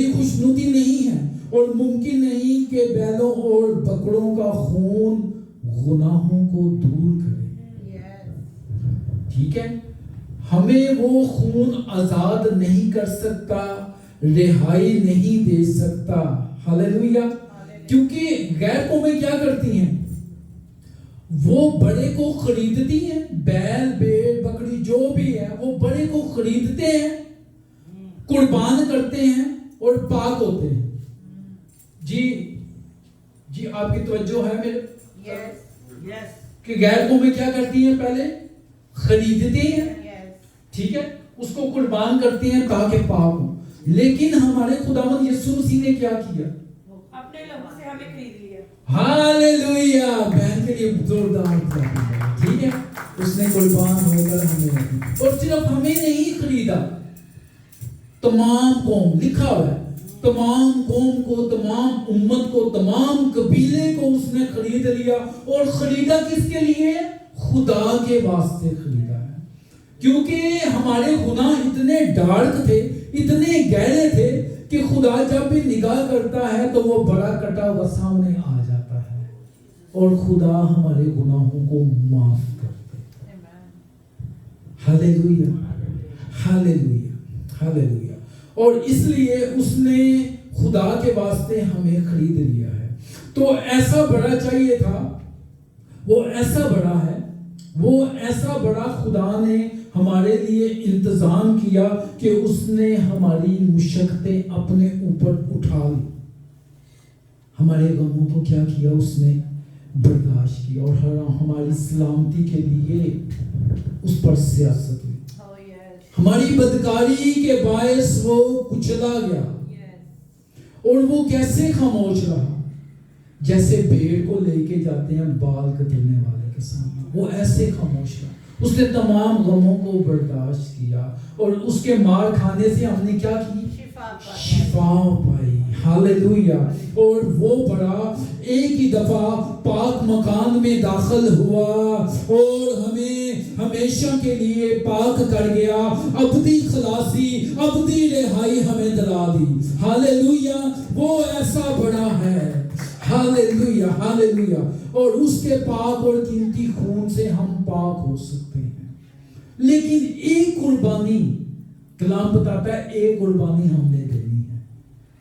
खुशनुदी नहीं है, और मुमकिन नहीं कि बैलों और बकरों का खून गुनाहों को दूर करे। ठीक है, हमें वो खून आजाद नहीं कर सकता, रिहाई नहीं दे सकता। हालेलुया। क्योंकि गैर कौमें क्या करती हैं, वो बड़े को खरीदती हैं, बैल भेड़ बकरी जो भी है वो बड़े को खरीदते हैं, कुर्बान करते हैं और पाक होते हैं। जी आपकी तवज्जो है मेरे? यस कि गैर कौमें क्या करती हैं, पहले खरीदती हैं, ठीक है, उसको कुर्बान करती हैं ताकि पाक हो। लेकिन हमारे खुदावंद यीशु मसीह ने क्या किया, अपने लहू से हमें खरीद लिया। हालेलुया। बहन के लिए जोरदार ताली। ठीक है, उसने कुर्बान होकर हमें रखी, और सिर्फ हमें नहीं खरीदा, तमाम कौम, लिखा हुआ है, तमाम कौम को, तमाम उम्मत को, तमाम कबीले को उसने खरीद लिया। और खरीदा किसके लिए? खुदा के वास्ते खरीदा है। क्योंकि हमारे गुनाह इतने डार्क थे, इतने गहरे थे कि खुदा जब भी निगाह करता है तो वो बड़ा कटा हुआ सामने आ जाता है, और खुदा हमारे गुनाहों को माफ कर देता है। Hallelujah, hallelujah, hallelujah. और इसलिए उसने खुदा के वास्ते हमें खरीद लिया है। तो ऐसा बड़ा चाहिए था, वो ऐसा बड़ा है, वो ऐसा बड़ा खुदा ने हमारे लिए इंतजाम किया कि उसने हमारी मुशक्कतें अपने ऊपर उठा ली, हमारे गमों को क्या किया, उसने बर्दाश्त किया, और हमारी सलामती के लिए उस पर सियासत हुई। हमारी बदकारी के बायस वो कुचला गया, और वो कैसे खामोश रहा, जैसे भेड़ को लेके जाते हैं बाल कतरने वाले के सामने, वो ऐसे खामोश रहा। उसने तमाम गमों को बर्दाश्त किया, और उसके मार खाने से हमने क्या की, शिफा पाई। हालेलुया। और वो बड़ा एक ही दफा पाक मकान में दाखिल हुआ और हमें हमेशा के लिए पाक कर गया। अबदी खलासी, अबदी रिहाई हमें दिला दी। हालेलुया। वो ऐसा बड़ा है। Hallelujah, hallelujah. और उसके पाक और कीमती खून से हम पाक हो सकते हैं। लेकिन एक कुर्बानी, कलाम बताता है एक कुर्बानी हमने देनी है,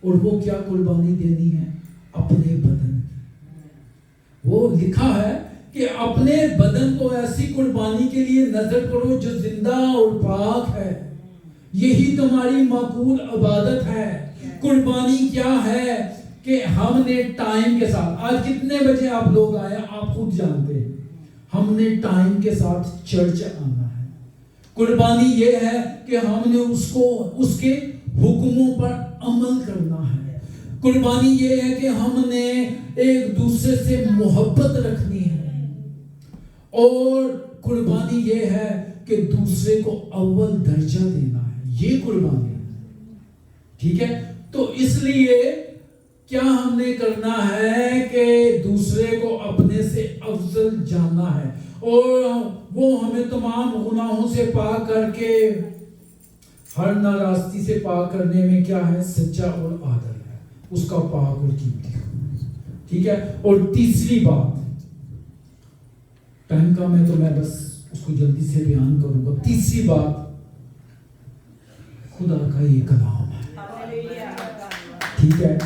और वो क्या कुर्बानी देनी है, अपने बदन की। वो लिखा है कि अपने बदन को ऐसी कुर्बानी के लिए नजर करो जो जिंदा और पाक है, यही तुम्हारी माकूल इबादत है। कुर्बानी क्या है कि हमने टाइम के साथ, आज कितने बजे आप लोग आए आप खुद जानते हैं, हमने टाइम के साथ चर्च आना है। कुर्बानी ये है कि हमने उसको, उसके हुक्मों पर अमल करना है। कुर्बानी ये है कि हमने एक दूसरे से मोहब्बत रखनी है, और कुर्बानी ये है कि दूसरे को अव्वल दर्जा देना है, ये कुर्बानी है। ठीक है, तो इसलिए क्या हमने करना है कि दूसरे को अपने से अफजल जानना है, और वो हमें तमाम गुनाहों से पाक करके हर नाराजगी से पाक करने में क्या है, सच्चा और आदर है, उसका पाक और कीमती। ठीक है, और तीसरी बात, टाइम कम है तो मैं बस उसको जल्दी से बयान करूंगा। तीसरी बात, खुदा का ये कलाम है। ठीक है,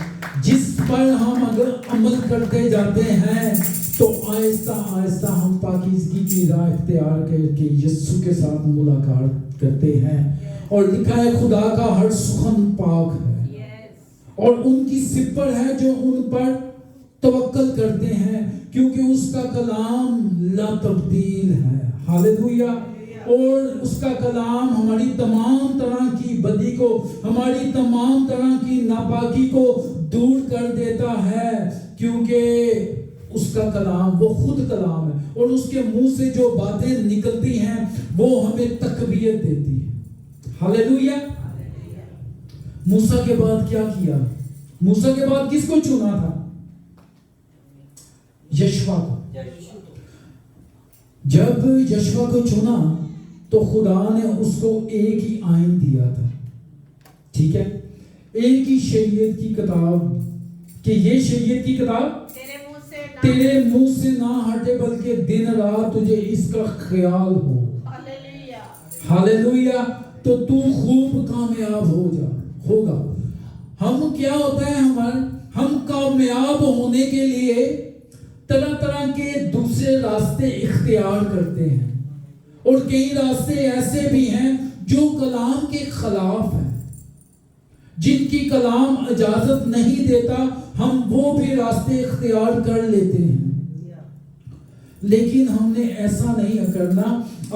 जिस पर हम अगर अमल करते जाते हैं तो आहिस्ता आहिस्ता हम पाकीज़गी की राह इख्तियार करके यीशु के साथ मुलाकात करते हैं। और लिखा है खुदा का हर सुखन पाक है, और उनकी सिपर है जो उन पर तवक्कल करते हैं, क्योंकि उसका कलाम ला तब्दील है। हालेलुया। और उसका कलाम हमारी तमाम तरह की बदी को, हमारी तमाम तरह की नापाकी को दूर कर देता है, क्योंकि उसका कलाम, वो खुद कलाम है, और उसके मुंह से जो बातें निकलती हैं वो हमें तकबीयत देती है। हालेलुया। मूसा के बाद क्या किया? मूसा के बाद किसको चुना था? यशवा को। जब यशवा को चुना तो खुदा ने उसको एक ही आइन दिया था, ठीक है, एक ही शरीयत की किताब, कि ये शरीयत की किताब तेरे मुंह से ना हटे, बल्कि दिन रात तुझे इसका ख्याल हो। हालेलुया। तो तू खूब कामयाब होगा। हम क्या होता है, हम कामयाब होने के लिए तरह तरह के दूसरे रास्ते इख्तियार करते हैं, और कई रास्ते ऐसे भी हैं जो कलाम के खिलाफ हैं, जिनकी कलाम इजाजत नहीं देता, हम वो भी रास्ते इख्तियार कर लेते हैं। लेकिन हमने ऐसा नहीं करना।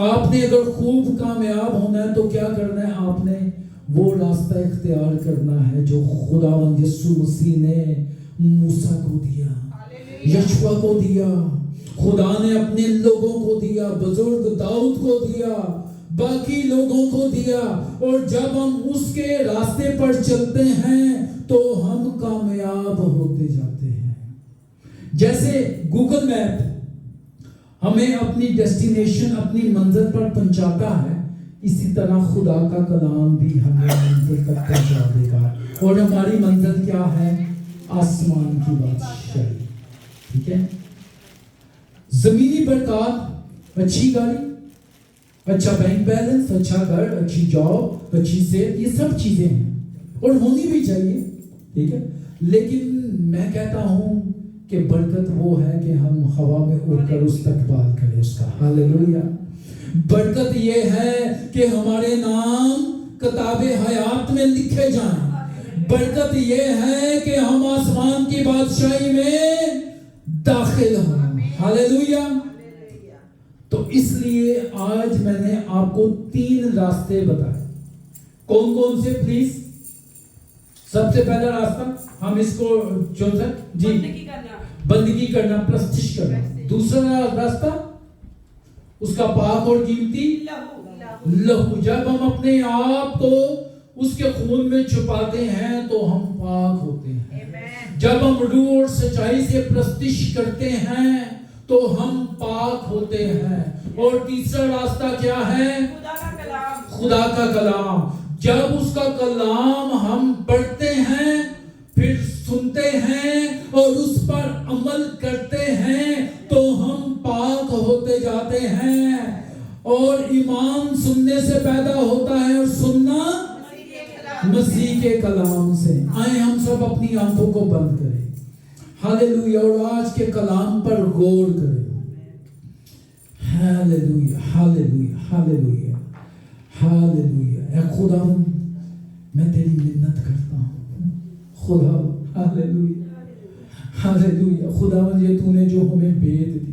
आपने अगर खूब कामयाब होना है तो क्या करना है? आपने वो रास्ता इख्तियार करना है जो खुदावंद यीशु मसीह ने मूसा को दिया, यशवा को दिया, खुदा ने अपने लोगों को दिया, बुजुर्ग दाऊद को दिया, बाकी लोगों को दिया। और जब हम उसके रास्ते पर चलते हैं तो हम कामयाब होते जाते हैं। जैसे गूगल मैप हमें अपनी डेस्टिनेशन, अपनी मंजिल पर पहुंचाता है, इसी तरह खुदा का कलाम भी हमें मंजिल तक पहुंचा देगा। और हमारी मंजिल क्या है? आसमान की बादशाही, ठीक है। जमीनी बरकत, अच्छी गाड़ी, अच्छा बैंक बैलेंस, अच्छा घर, अच्छी जॉब, अच्छी सेहत, ये सब चीजें हैं और होनी भी चाहिए, ठीक है। लेकिन मैं कहता हूं कि बरकत वो है कि हम हवा में उड़कर इस्तकबाल करें उसका। हालेलुया। बरकत ये है कि हमारे नाम किताबे हयात में लिखे जाएं। बरकत ये है कि हम आसमान की बादशाही में दाखिल हों। हालेलुया। तो इसलिए आज मैंने आपको 3 रास्ते बताए। कौन कौन से? प्लीज। सबसे पहला रास्ता हम इसको चुन सकते जी, बंदगी करना, प्रस्तिश करना। दूसरा रास्ता उसका पाक और कीमती लहू। जब हम अपने आप को उसके खून में छुपाते हैं तो हम पाक होते हैं। जब हम रूह और सच्चाई से प्रस्तिश करते हैं तो हम पाक होते हैं। और तीसरा रास्ता क्या है? खुदा का कलाम। जब उसका कलाम हम पढ़ते हैं, फिर सुनते हैं और उस पर अमल करते हैं तो हम पाक होते जाते हैं। और ईमान सुनने से पैदा होता है और सुनना मसीह के कलाम से। आए हम सब अपनी आंखों को बंद करें। हालेलुया। और आज के कलाम पर गौर करें। Hallelujah, hallelujah, hallelujah, hallelujah. ऐ खुदा, मैं तेरी मिन्नत करता हूँ खुदा। Hallelujah, hallelujah. खुदावन, ये तूने जो हमें भेद दिए,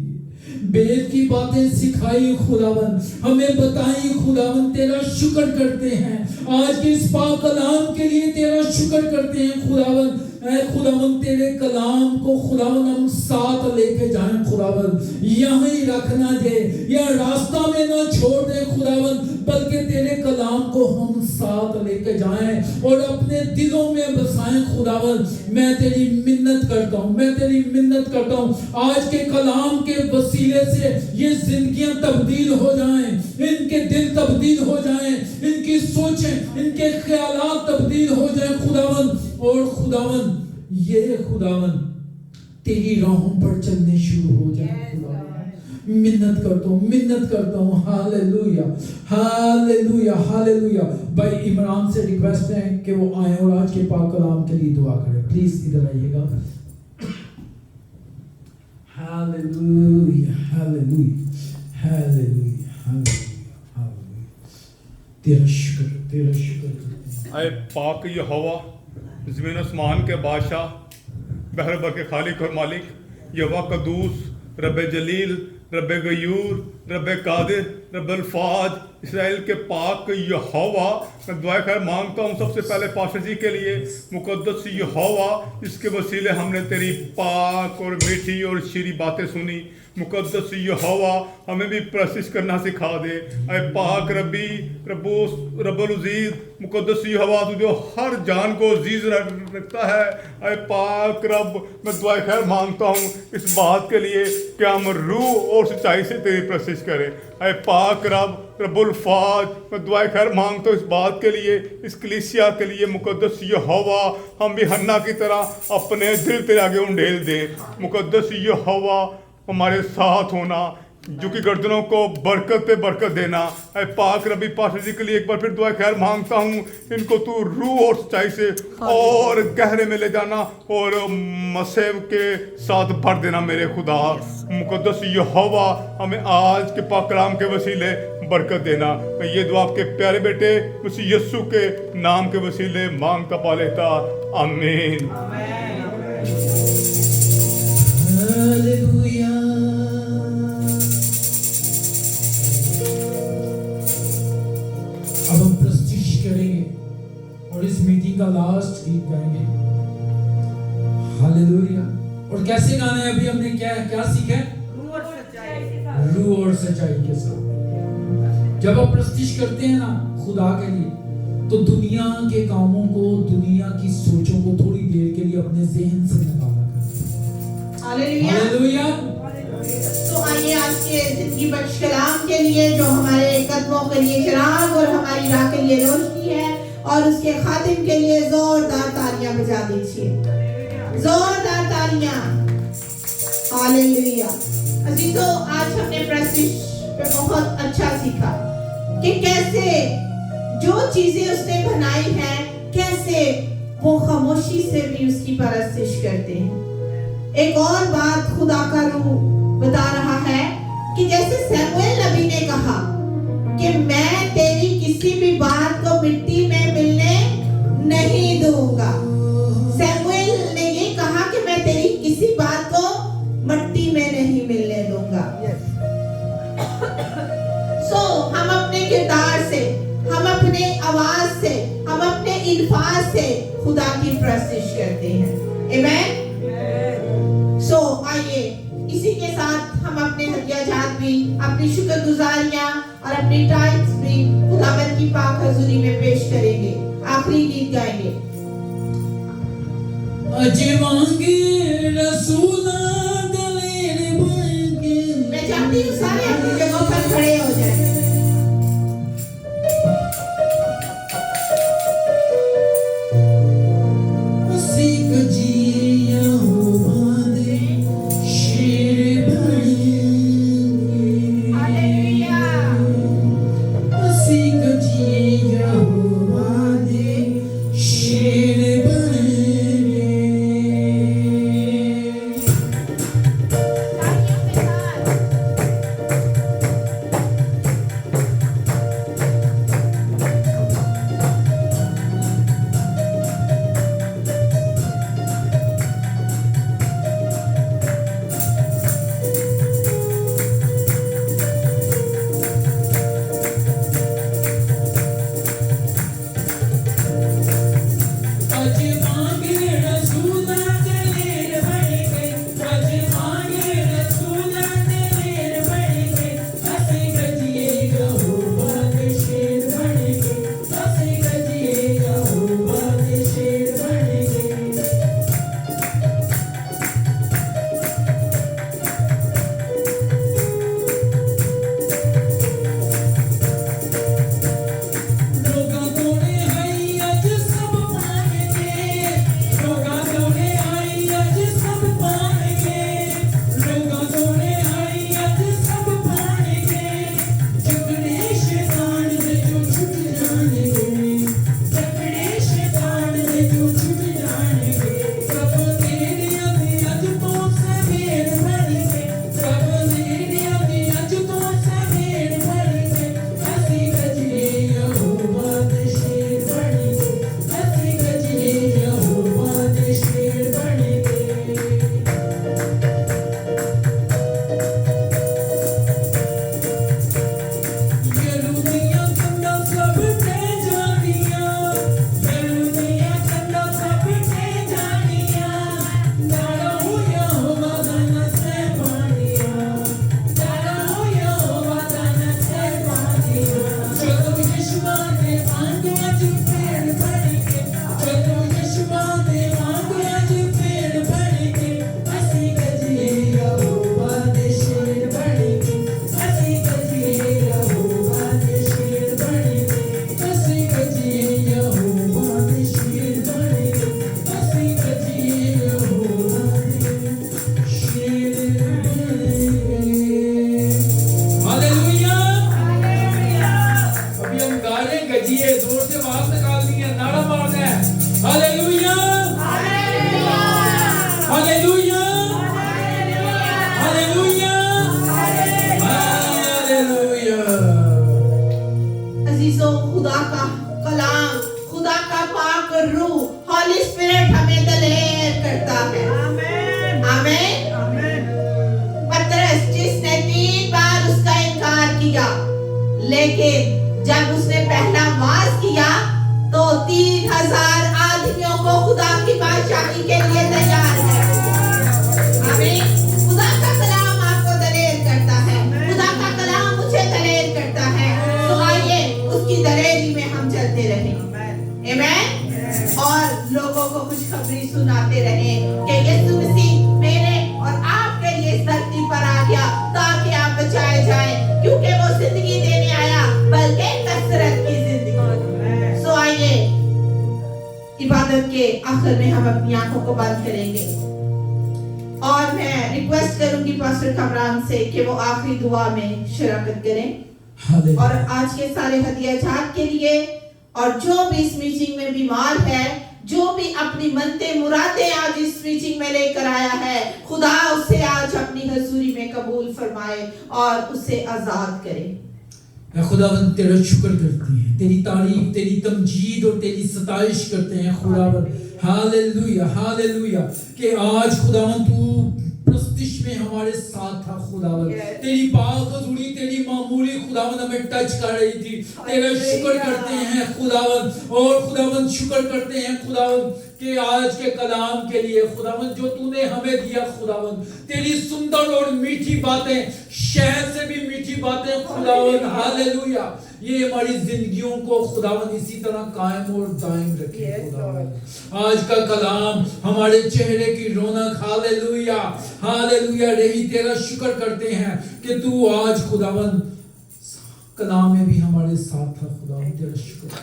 भेद की बातें सिखाई खुदावन, हमें बताई खुदावन, तेरा शुक्र करते हैं। आज के इस पाक कलाम के लिए तेरा शुक्र करते हैं खुदावन। ऐ खुदावन, तेरे कलाम को खुदावन हम साथ लेके जाएं खुदावन। यहाँ ही रखना दे, या रास्ता में ना छोड़ दे खुदावन, बल्कि तेरे कलाम को हम साथ लेके जाएं और अपने दिलों में बसाएं खुदावन। मैं तेरी मिन्नत करता हूँ, मैं तेरी मिन्नत करता हूँ, आज के कलाम के वसीले से ये जिंदगियां तब्दील हो जाएं, इनके दिल तब्दील हो जाएं, इनकी सोचें, इनके ख्यालात तब्दील हो जाएं खुदावन। और खुदावन, ये खुदावन तेरी राहों पर चलने शुरू हो जाए खुदावन। मिन्नत करता हूँ, मिन्नत करता हूँ। Hallelujah, hallelujah, hallelujah. भाई इमरान से रिक्वेस्ट है कि वो आए और आज के पाक कलाम के लिए दुआ करें। प्लीज इधर आइएगा। Hallelujah, hallelujah, hallelujah, hallelujah, hallelujah. तेरा शुक्र, तेरा शुक्र करते हैं। आए पाक यहोवा, ज़मीन आसमान के बादशाह, बहर बर के खालिक और मालिक, यहोवा कदूस, रब जलील, रब गयूर, रब कादिर, रब अल्फाज, इसराइल के पाक यहोवा, मैं दुआ खैर मांगता हूँ सबसे पहले पास्टर जी के लिए, मुकद्दस यहोवा, इसके वसीले हमने तेरी पाक और मीठी और शीरी बातें सुनी। मुकद्दस यहोवा, हमें भी प्रशिश करना सिखा दे। अय पाक रबी, रब्बुल अजीज, मुकद्दस यहोवा, तू जो हर जान को अजीज रखता है। अय पाक रब, मैं दुआ खैर मांगता हूँ इस बात के लिए कि हम रूह और सच्चाई से तेरी प्रशिश करें। अय पाक रब, रब्बुल फाज, मैं दुआ खैर मांगता हूँ इस बात के लिए, इस कलीसिया के लिए। मुकद्दस यहोवा, हम भी हन्ना की तरह अपने दिल तेरे आगे उंडेल दे। मुकद्दस यहोवा, हमारे साथ होना, जो कि गर्दनों को बरकत पे बरकत देना। ऐ पाक रबी, पास्टर जी के लिए एक बार फिर दुआ खैर मांगता हूँ, इनको तू रूह और सच्चाई से और गहरे में ले जाना और मसीह के साथ भर देना मेरे खुदा। मुकद्दस यहोवा, हमें आज के पाक कलाम के वसीले बरकत देना। मैं ये दुआ आपके प्यारे बेटे मसीह यीशु के नाम के वसीले मांगता पा लेता, आमीन। हालेलुया। अब हम प्रस्तुति करेंगे और इस मीटिंग का लास्ट गीत गाएंगे। हालेलुया। और कैसे गाना है? अभी हमने क्या सीखा है? रूह और सच्चाई के साथ। जब आप प्रस्तुति करते हैं ना खुदा के लिए, तो दुनिया के कामों को, दुनिया की सोचों को थोड़ी देर के लिए अपने जहन से निकाला करें। हालेलुया। तो आइए आज के जिंदगी बख्श कलाम के लिए, जो हमारे कदमों के लिए चिराग और हमारी राह के लिए रोशनी है, और उसके खातिम के लिए जोरदार तालियां बजा दीजिए, जोरदार तालियां। हालेलुया। अजीजों, आज हमने प्रशिश पे बहुत अच्छा सीखा कि कैसे जो चीजें उसने बनाई हैं, कैसे वो खामोशी से भी उसकी परस्तिश करते हैं। एक और बात खुदा का रूह बता रहा है कि जैसे सैमुएल नबी ने कहा कि मैं तेरी किसी भी बात को मिट्टी में मिलने नहीं दूंगा। सैमुएल ने ये कहा कि मैं तेरी किसी बात को मिट्टी में नहीं मिलने दूंगा। हम अपने किरदार से, हम अपने आवाज से, हम अपने इल्फाज से खुदा की प्रस्तिश करते हैं। आमीन। आइए इसी के साथ हम अपने हदियाजात भी, अपनी शुक्रगुजारियां और अपनी टाइप्स भी खुदावंद की पाक हजूरी में पेश करेंगे। आखिरी गीत गाएंगे। मैं चाहती हूँ सारे अपनी जगहों पर खड़े हो जाएं। Hallelujah, hallelujah, hallelujah. अजीजों, खुदा का कलाम, खुदा का पाक रूह, हॉली स्पिरिट हमें दलेर करता है। आमीन। पतरस जिसने 3 बार उसका इनकार किया, लेकिन जब उसने पहला वास किया तो 3000 आदमियों को खुदा की बादशाही के लिए तैयार है। आमीन। खुदा का कलाम आपको दलेर करता है, खुदा का कलाम मुझे दलेर करता है। तो आइए उसकी दलेरी में हम चलते रहें। आमीन। और लोगों को खुशखबरी सुनाते रहें कि यीशु मसीह मेरे और आपके लिए इस धरती पर आ गया ताकि आप बचाए जाएं, क्योंकि वो जिंदगी देने आया, बल्कि कसरत की जिंदगी। सो आइए इबादत के आखिर में हम अपनी आंखों को बंद करेंगे और मैं रिक्वेस्ट करूंगी पास्टर कमरान से कि वो आखिरी दुआ में शिरकत करें। और आज के सारे हदियाजात के लिए, और जो भी इस मीटिंग में बीमार है, जो भी अपनी मनते मुरादे आज इस मीटिंग में लेकर आया है, खुदा उसे आज अपनी हजूरी में कबूल फरमाए और उसे आजाद करे। खुदावंद तेरा शुक्र करते हैं, तेरी तारीफ, तेरी तमजीद और तेरी सताइश करते हैं खुदावंद। हालेलुया, हालेलुया कि आज खुदावंद तू प्रस्तिश में हमारे साथ था खुदावंद। तेरी पाक हजूरी, तेरी मामूली खुदावंद हमें टच कर रही थी। तेरा शुक्र करते हैं खुदावंद, और खुदावंद शुक्र करते हैं खुदावंद कि आज के कलाम के लिए खुदावंद जो तूने हमें दिया खुदावंद, तेरी सुंदर और मीठी बातें, शहद से भी मीठी बातें खुदावंद। हालेलुया, ये हमारी जिंदगियों को खुदावंद इसी तरह कायम और दायम रखे खुदावंद। आज का कलाम हमारे चेहरे की रौनक, हालेलुया, हालेलुया रही। तेरा शुक्र करते हैं कि तू आज खुदावंद कलाम में भी हमारे साथ था खुदावंद। तेरा शुक्र,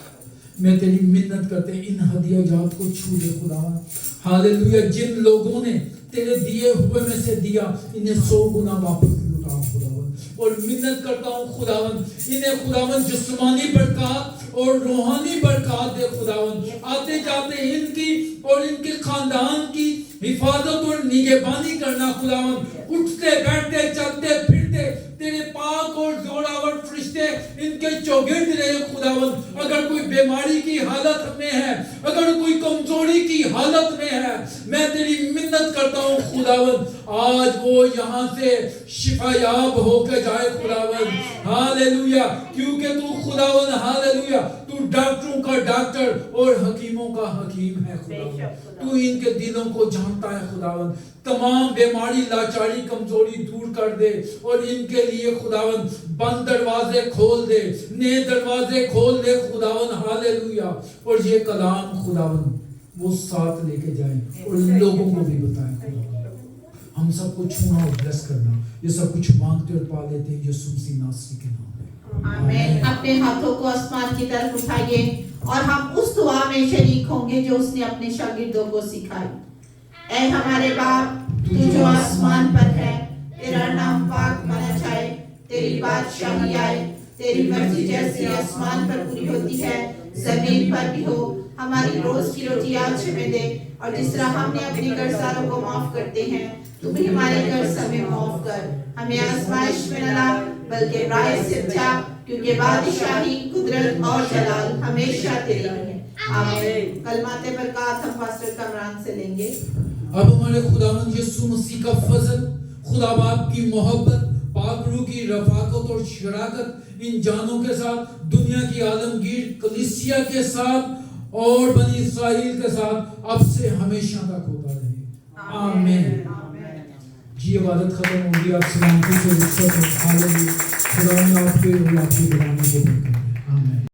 मैं तेरी मिन्नत करते इन हदियाजात को छू दे खुदावंद। हालेलुया, जिन लोगों ने तेरे दिए हुए में से दिया, इन्हें 100 गुना वापस लौटा खुदावंद। और मिन्नत करता हूँ खुदावंद, इन्हें खुदावंद जिस्मानी बरकत और रूहानी बरकत दे खुदावंद। आते जाते इनकी और इनके खानदान की हिफाजत और निगहबानी करना खुदावंद। उठते बैठते चलते फिरते तेरे पाक और जोरावर फरिश्ते इनके चौगिर्द रहे खुदावंद। अगर कोई बीमारी की हालत में है, अगर कोई कमजोरी की हालत में है, मैं तेरी मिन्नत करता हूँ खुदावंद, आज वो यहाँ से शिफायाब होकर जाए खुदावंद। हालेलुया, क्योंकि तू खुदावंद, हालेलुया, तू डॉक्टरों का डॉक्टर और हकीमों का हकीम है खुदावंद। तू इनके दिलों को जानता है खुदावंद। तमाम बीमारी, लाचारी, कमजोरी दूर कर दे और इनके लिए खुदावंद बंद दरवाजे खोल दे, नए दरवाजे खोल दे खुदावंद। हालेलुया, और ये कलाम खुदावंद वो साथ लेके जाए और लोगों को भी बताए खुदावंद। हम सबको छूना और ब्लेस करना, ये सब कुछ मांगते और पा लेते हैं यीशु मसीह नासरी के नाम में। आमीन। अपने हाथों को आसमान की तरफ उठाइए और हम उस दुआ में शरीक होंगे जो उसने अपने शागिर्दों को सिखाई। ऐ हमारे बाप, तू जो आसमान पर है, तेरा नाम पाक माना जाए, तेरी बादशाही आए, तेरी मर्जी जैसी आसमान पर पूरी होती है जमीन पर भी हो। हमारी रोज की रोटी आज हमें दे, और जिस तरह हमने अपने कर्जदारों को माफ करते हैं, तू भी हमारे कर्ज हमें माफ कर। हमें आजमाइश में न ला, बल्कि राय से बचा, क्योंकि बादशाही, कुदरत और जलाल हमेशा तेरी है। आमीन। कलमाते बरकत हम पास्टर कमरान से लेंगे। अब हमारे खुदावंद यीशु मसीह का फजल, खुदा बाप की मोहब्बत, पाक रूह की रफाकत और शराकत इन जानों के साथ, दुनिया की आलमगीर कलीसिया के साथ और बनी इस्राएल के साथ अब से हमेशा तक होता रहे। आमीन। जी इबादत खत्म होगी, आप सलामती से रुखसत हो। हालेलुया, खुदा आपके और आपके गुलामों को बरकत।